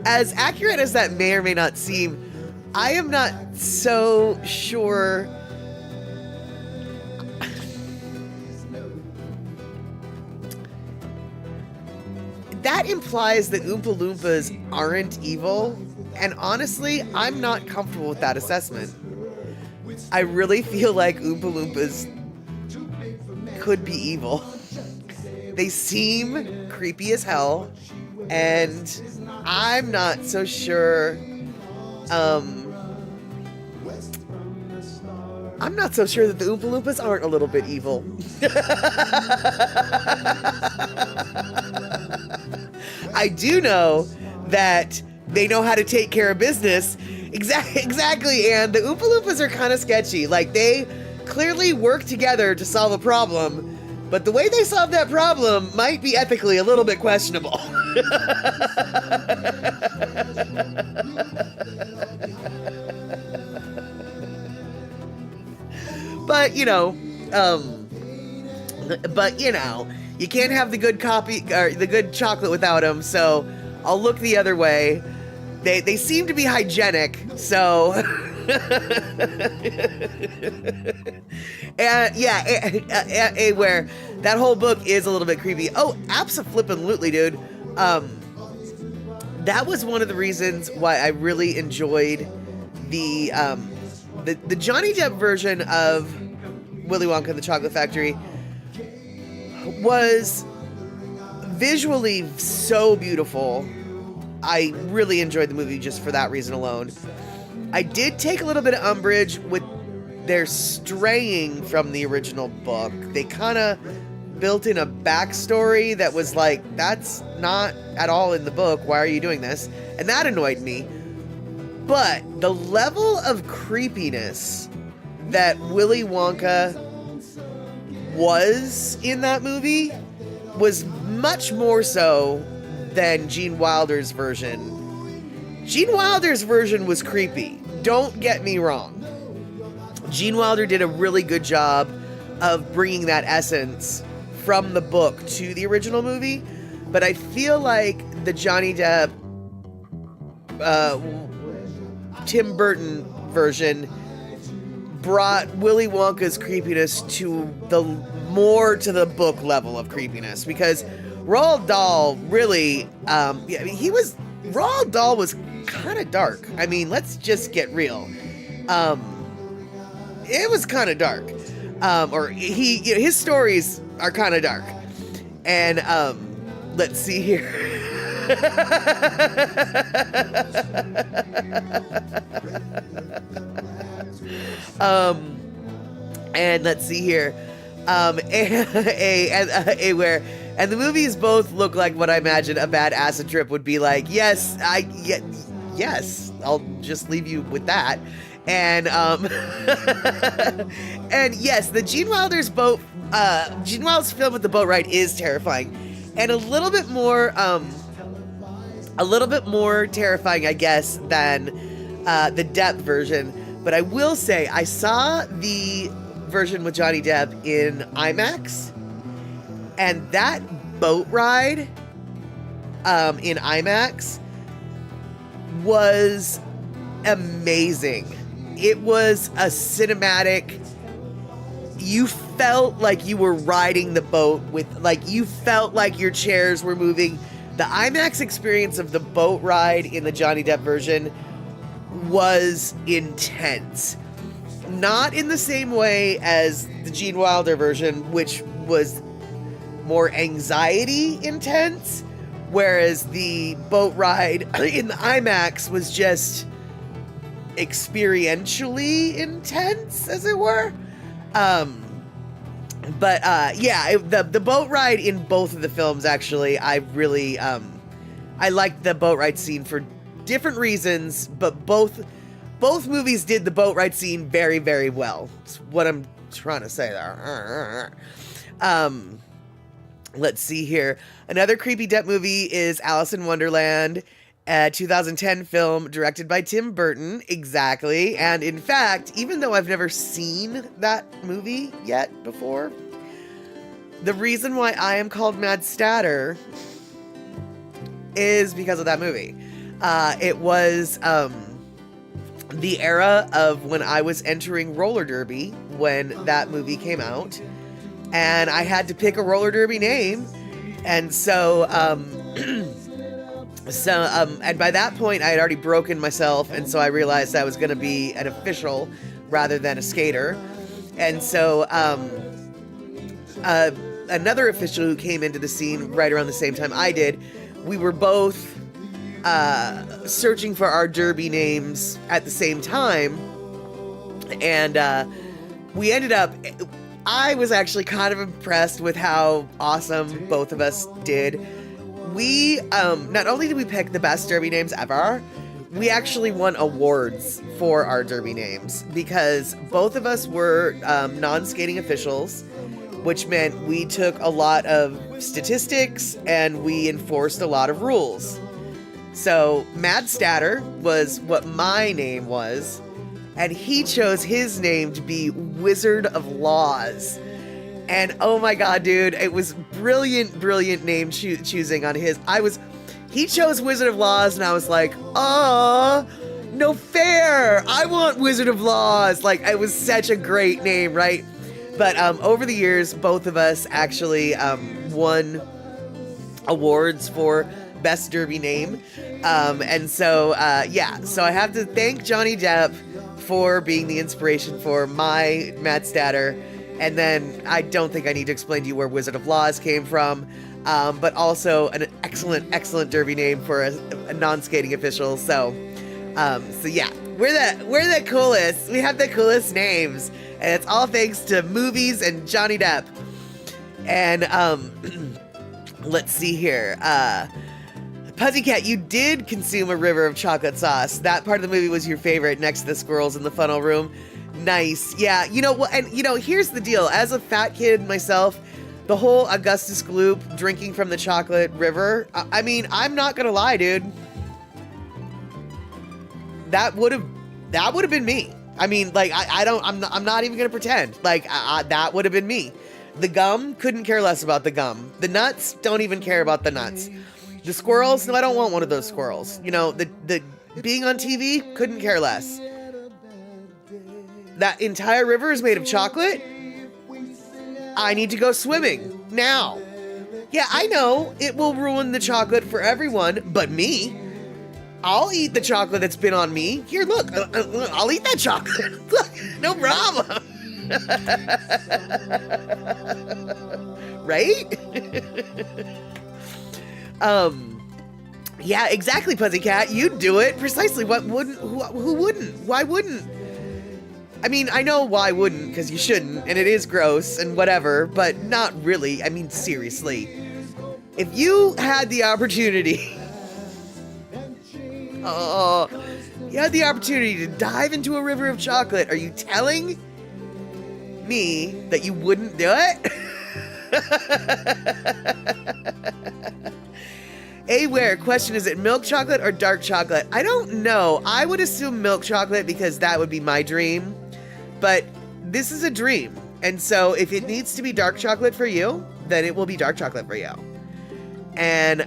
As accurate as that may or may not seem, I am not so sure. That implies that Oompa Loompas aren't evil, and honestly, I'm not comfortable with that assessment. I really feel like Oompa Loompas could be evil. They seem creepy as hell, and I'm not so sure. I'm not so sure that the Oompa Loompas aren't a little bit evil. I do know that they know how to take care of business. Exactly, and the Oompa Loompas are kind of sketchy. Like, they clearly work together to solve a problem, but the way they solve that problem might be ethically a little bit questionable. But, you know, you can't have the good copy or the good chocolate without them, so I'll look the other way. They seem to be hygienic, so and yeah, where that whole book is a little bit creepy. Oh, abso-flippin'-lutely, dude. That was one of the reasons why I really enjoyed the Johnny Depp version of Willy Wonka and the Chocolate Factory. Was visually so beautiful. I really enjoyed the movie just for that reason alone. I did take a little bit of umbrage with their straying from the original book. They kind of built in a backstory that was like, that's not at all in the book. Why are you doing this? And that annoyed me. But the level of creepiness that Willy Wonka was in that movie was much more so than Gene Wilder's version. Gene Wilder's version was creepy. Don't get me wrong. Gene Wilder did a really good job of bringing that essence from the book to the original movie, but I feel like the Johnny Depp, Tim Burton version brought Willy Wonka's creepiness to the book level of creepiness, because Roald Dahl really, Roald Dahl was kind of dark. I mean, let's just get real. It was kind of dark. His stories are kind of dark. And let's see here. And let's see here. And the movies both look like what I imagine a bad acid trip would be like. Yes, yes, I'll just leave you with that. And and yes, the Gene Wilder's film with the boat ride is terrifying, and a little bit more terrifying, I guess, than the Depp version. But I will say, I saw the version with Johnny Depp in IMAX, and that boat ride in IMAX was amazing. It was a cinematic. You felt like you were riding the boat you felt like your chairs were moving. The IMAX experience of the boat ride in the Johnny Depp version was intense. Not in the same way as the Gene Wilder version, which was more anxiety intense, whereas the boat ride in the IMAX was just experientially intense, as it were. The boat ride in both of the films, actually, I really I liked the boat ride scene for different reasons, but both movies did the boat ride scene very, very well. That's what I'm trying to say there. Let's see here. Another creepy Depp movie is Alice in Wonderland, a 2010 film directed by Tim Burton. Exactly. And in fact, even though I've never seen that movie yet before, the reason why I am called Mad Statter is because of that movie. It was the era of when I was entering roller derby when that movie came out, and I had to pick a roller derby name, and so and by that point I had already broken myself, and so I realized I was going to be an official rather than a skater, and so another official who came into the scene right around the same time I did, we were both searching for our derby names at the same time, and we ended up, I was actually kind of impressed with how awesome both of us did. We not only did we pick the best derby names ever, we actually won awards for our derby names because both of us were non-skating officials, which meant we took a lot of statistics and we enforced a lot of rules. So Mad Statter was what my name was, and he chose his name to be Wizard of Laws. And oh my god, dude, it was brilliant name choosing on his. He chose Wizard of Laws, and I was like, no fair. I want Wizard of Laws. Like, it was such a great name, right? But over the years, both of us actually won awards for best derby name. And so I have to thank Johnny Depp for being the inspiration for my Mad Statter. And then I don't think I need to explain to you where Wizard of Laws came from, but also an excellent derby name for a non-skating official. So yeah, we're the coolest. We have the coolest names, and it's all thanks to movies and Johnny Depp. And let's see here. Pussycat, you did consume a river of chocolate sauce. That part of the movie was your favorite, next to the squirrels in the funnel room. Nice. Yeah, here's the deal. As a fat kid myself, the whole Augustus Gloop drinking from the chocolate river, I mean, I'm not gonna lie, dude. That would have been me. I mean, like, I'm not even gonna pretend. Like, that would have been me. The gum, couldn't care less about the gum. The nuts, don't even care about the nuts. The squirrels, no, I don't want one of those squirrels. The being on TV, couldn't care less. That entire river is made of chocolate? I need to go swimming now. Yeah, I know it will ruin the chocolate for everyone, but me. I'll eat the chocolate that's been on me. Here, look, I'll eat that chocolate. Look, no problem. right? Yeah, exactly, Pussycat. You'd do it. Precisely. What wouldn't? Who wouldn't? Why wouldn't? I mean, I know why wouldn't, because you shouldn't, and it is gross and whatever, but not really. I mean, seriously. If you had the opportunity, oh, you had the opportunity to dive into a river of chocolate, are you telling me that you wouldn't do it? Aware, question, is it milk chocolate or dark chocolate? I don't know. I would assume milk chocolate because that would be my dream. But this is a dream. And so if it needs to be dark chocolate for you, then it will be dark chocolate for you. And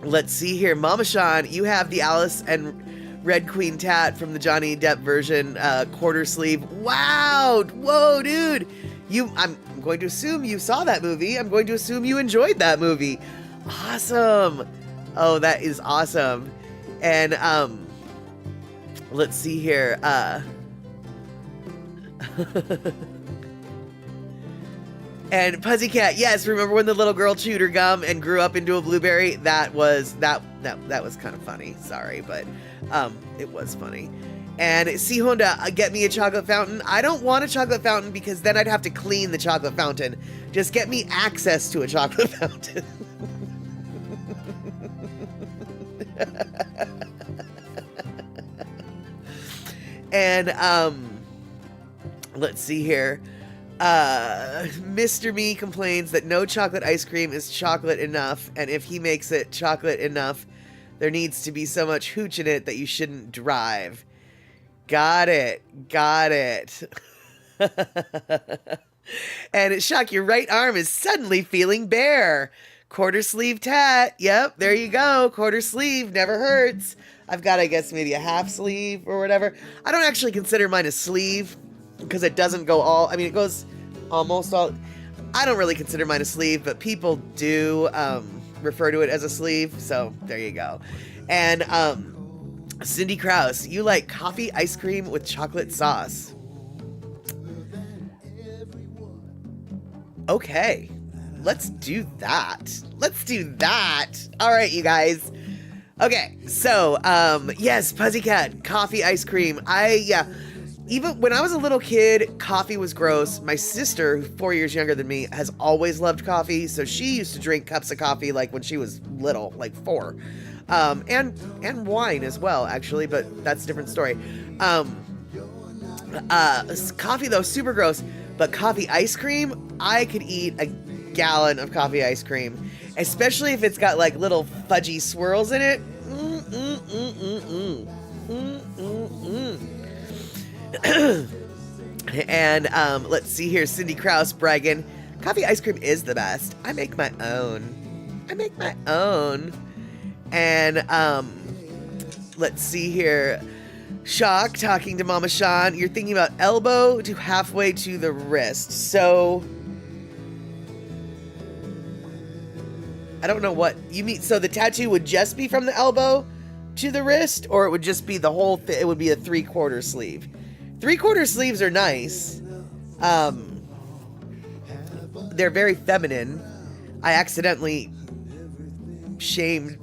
let's see here. Mama Sean, you have the Alice and Red Queen tat from the Johnny Depp version, quarter sleeve. Wow. Whoa, dude. I'm going to assume you saw that movie. I'm going to assume you enjoyed that movie. Awesome. Oh, that is awesome. And let's see here. And Pussycat, yes, remember when the little girl chewed her gum and grew up into a blueberry? That was kind of funny. Sorry, but it was funny. And C Honda, get me a chocolate fountain. I don't want a chocolate fountain because then I'd have to clean the chocolate fountain. Just get me access to a chocolate fountain. And let's see here. Mr. Me complains that no chocolate ice cream is chocolate enough, and if he makes it chocolate enough, there needs to be so much hooch in it that you shouldn't drive. Got it. And Shock, your right arm is suddenly feeling bare. Quarter sleeve tat. Yep, there you go. Quarter sleeve never hurts. I've got, I guess, maybe a half sleeve or whatever. I don't actually consider mine a sleeve because it doesn't go all, I mean, it goes almost all. I don't really consider mine a sleeve, but people do refer to it as a sleeve. So there you go. And Cindy Krause, you like coffee ice cream with chocolate sauce. Okay. Let's do that. All right, you guys. Okay, so, yes, Pussycat, coffee ice cream. Even when I was a little kid, coffee was gross. My sister, who's 4 years younger than me, has always loved coffee. So she used to drink cups of coffee like when she was little, like 4. And wine as well, actually, but that's a different story. Coffee, though, super gross. But coffee ice cream, I could eat a gallon of coffee ice cream, especially if it's got like little fudgy swirls in it. And let's see here, Cindy Krause bragging, coffee ice cream is the best. I make my own. And let's see here, Shock talking to Mama Sean, you're thinking about elbow to halfway to the wrist. So I don't know what you mean. So the tattoo would just be from the elbow to the wrist, or it would just be the whole thing? It would be a 3/4 sleeve. 3/4 sleeves are nice. They're very feminine. I accidentally shamed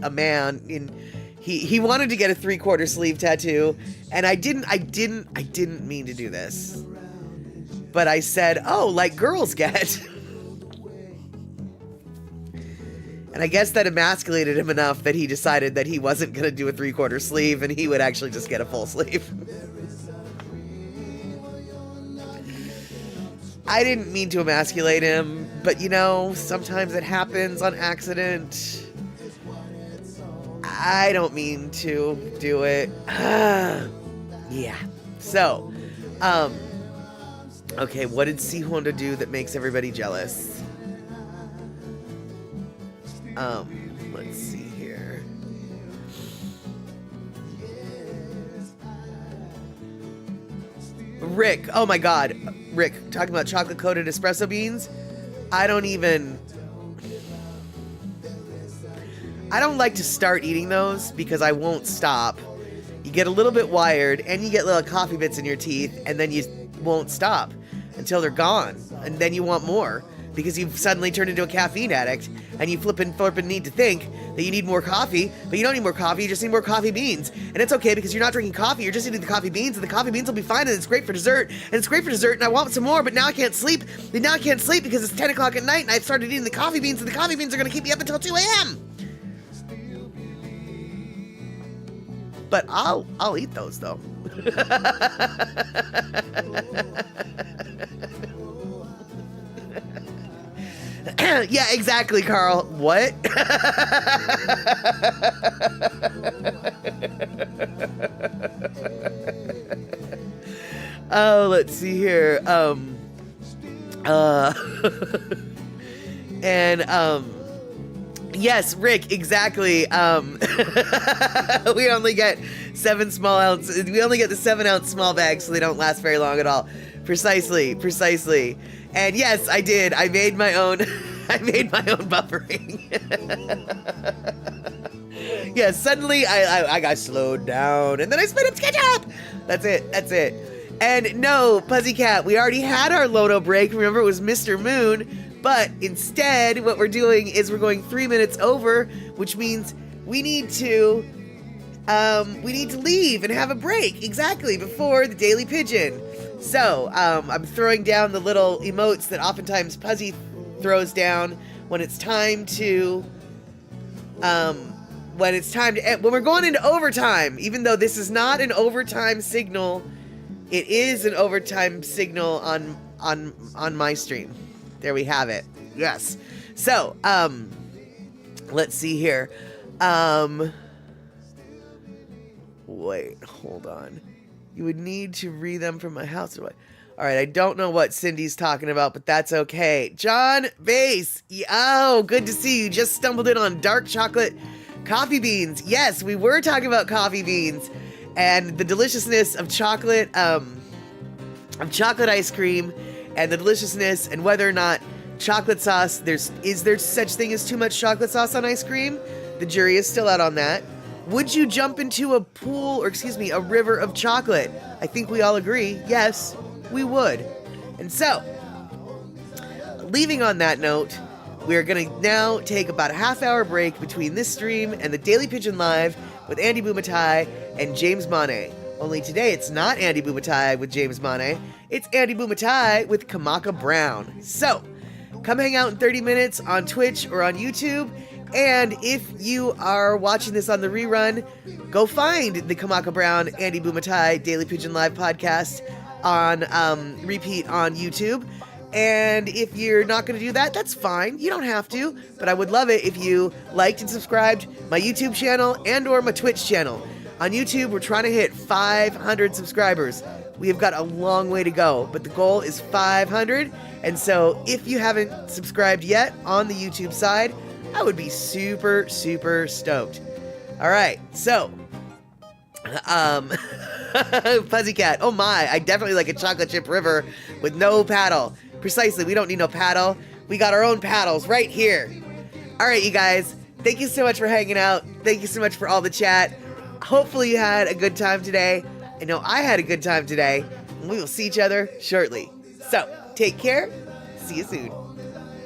a man in. He wanted to get a 3/4 sleeve tattoo, and I didn't mean to do this. But I said, "Oh, like girls get." And I guess that emasculated him enough that he decided that he wasn't going to do a 3/4 sleeve and he would actually just get a full sleeve. I didn't mean to emasculate him, but you know, sometimes it happens on accident. I don't mean to do it. Yeah. So, okay, what did C Honda do that makes everybody jealous? Let's see here. Rick, oh my god. Rick, talking about chocolate coated espresso beans. I don't like to start eating those because I won't stop. You get a little bit wired and you get little coffee bits in your teeth and then you won't stop. until they're gone. And then you want more because you've suddenly turned into a caffeine addict and you flippin' need to think that you need more coffee, but you don't need more coffee, you just need more coffee beans. And it's okay because you're not drinking coffee, you're just eating the coffee beans, and the coffee beans will be fine, and it's great for dessert, and I want some more, but now I can't sleep, because it's 10 o'clock at night and I've started eating the coffee beans, and the coffee beans are gonna keep me up until 2 a.m. But I'll eat those though. Yeah, exactly, Carl. What? Oh, let's see here. Yes, Rick, exactly. We only get 7 small ounce. We only get the 7-ounce small bags, so they don't last very long at all. Precisely. And yes, I did. I made my own. I made my own buffering. Yes, suddenly I got slowed down, and then I sped up to catch up. That's it. And no, Pussycat, we already had our Lono break. Remember, it was Mr. Moon. But instead, what we're doing is we're going 3 minutes over, which means we need to leave and have a break, exactly, before the Daily Pigeon. So, I'm throwing down the little emotes that oftentimes Puzzy throws down when it's time to, when we're going into overtime, even though this is not an overtime signal, it is an overtime signal on my stream. There we have it. Yes. So, let's see here. Wait, hold on. You would need to read them from my house. All right, I don't know what Cindy's talking about, but that's okay. John Bass. Oh, good to see you. Just stumbled in on dark chocolate coffee beans. Yes, we were talking about coffee beans and the deliciousness of chocolate ice cream, and the deliciousness and whether or not chocolate sauce, is there such thing as too much chocolate sauce on ice cream? The jury is still out on that. Would you jump into a river of chocolate? I think we all agree, yes, we would. And so, leaving on that note, we're going to now take about a half-hour break between this stream and the Daily Pigeon Live with Andy Bumatai and James Monet. Only today it's not Andy Bumatai with James Monet, it's Andy Bumatai with Kamaka Brown. So, come hang out in 30 minutes on Twitch or on YouTube. And if you are watching this on the rerun, go find the Kamaka Brown, Andy Bumatai Daily Pigeon Live podcast on repeat on YouTube. And if you're not going to do that, that's fine. You don't have to. But I would love it if you liked and subscribed my YouTube channel and or my Twitch channel. On YouTube, we're trying to hit 500 subscribers. We have got a long way to go, but the goal is 500. And so if you haven't subscribed yet on the YouTube side, I would be super, super stoked. All right, so, Pussycat, oh my, I definitely like a chocolate chip river with no paddle. Precisely, we don't need no paddle. We got our own paddles right here. All right, you guys, thank you so much for hanging out. Thank you so much for all the chat. Hopefully you had a good time today. I know I had a good time today, and we will see each other shortly. So, take care. See you soon.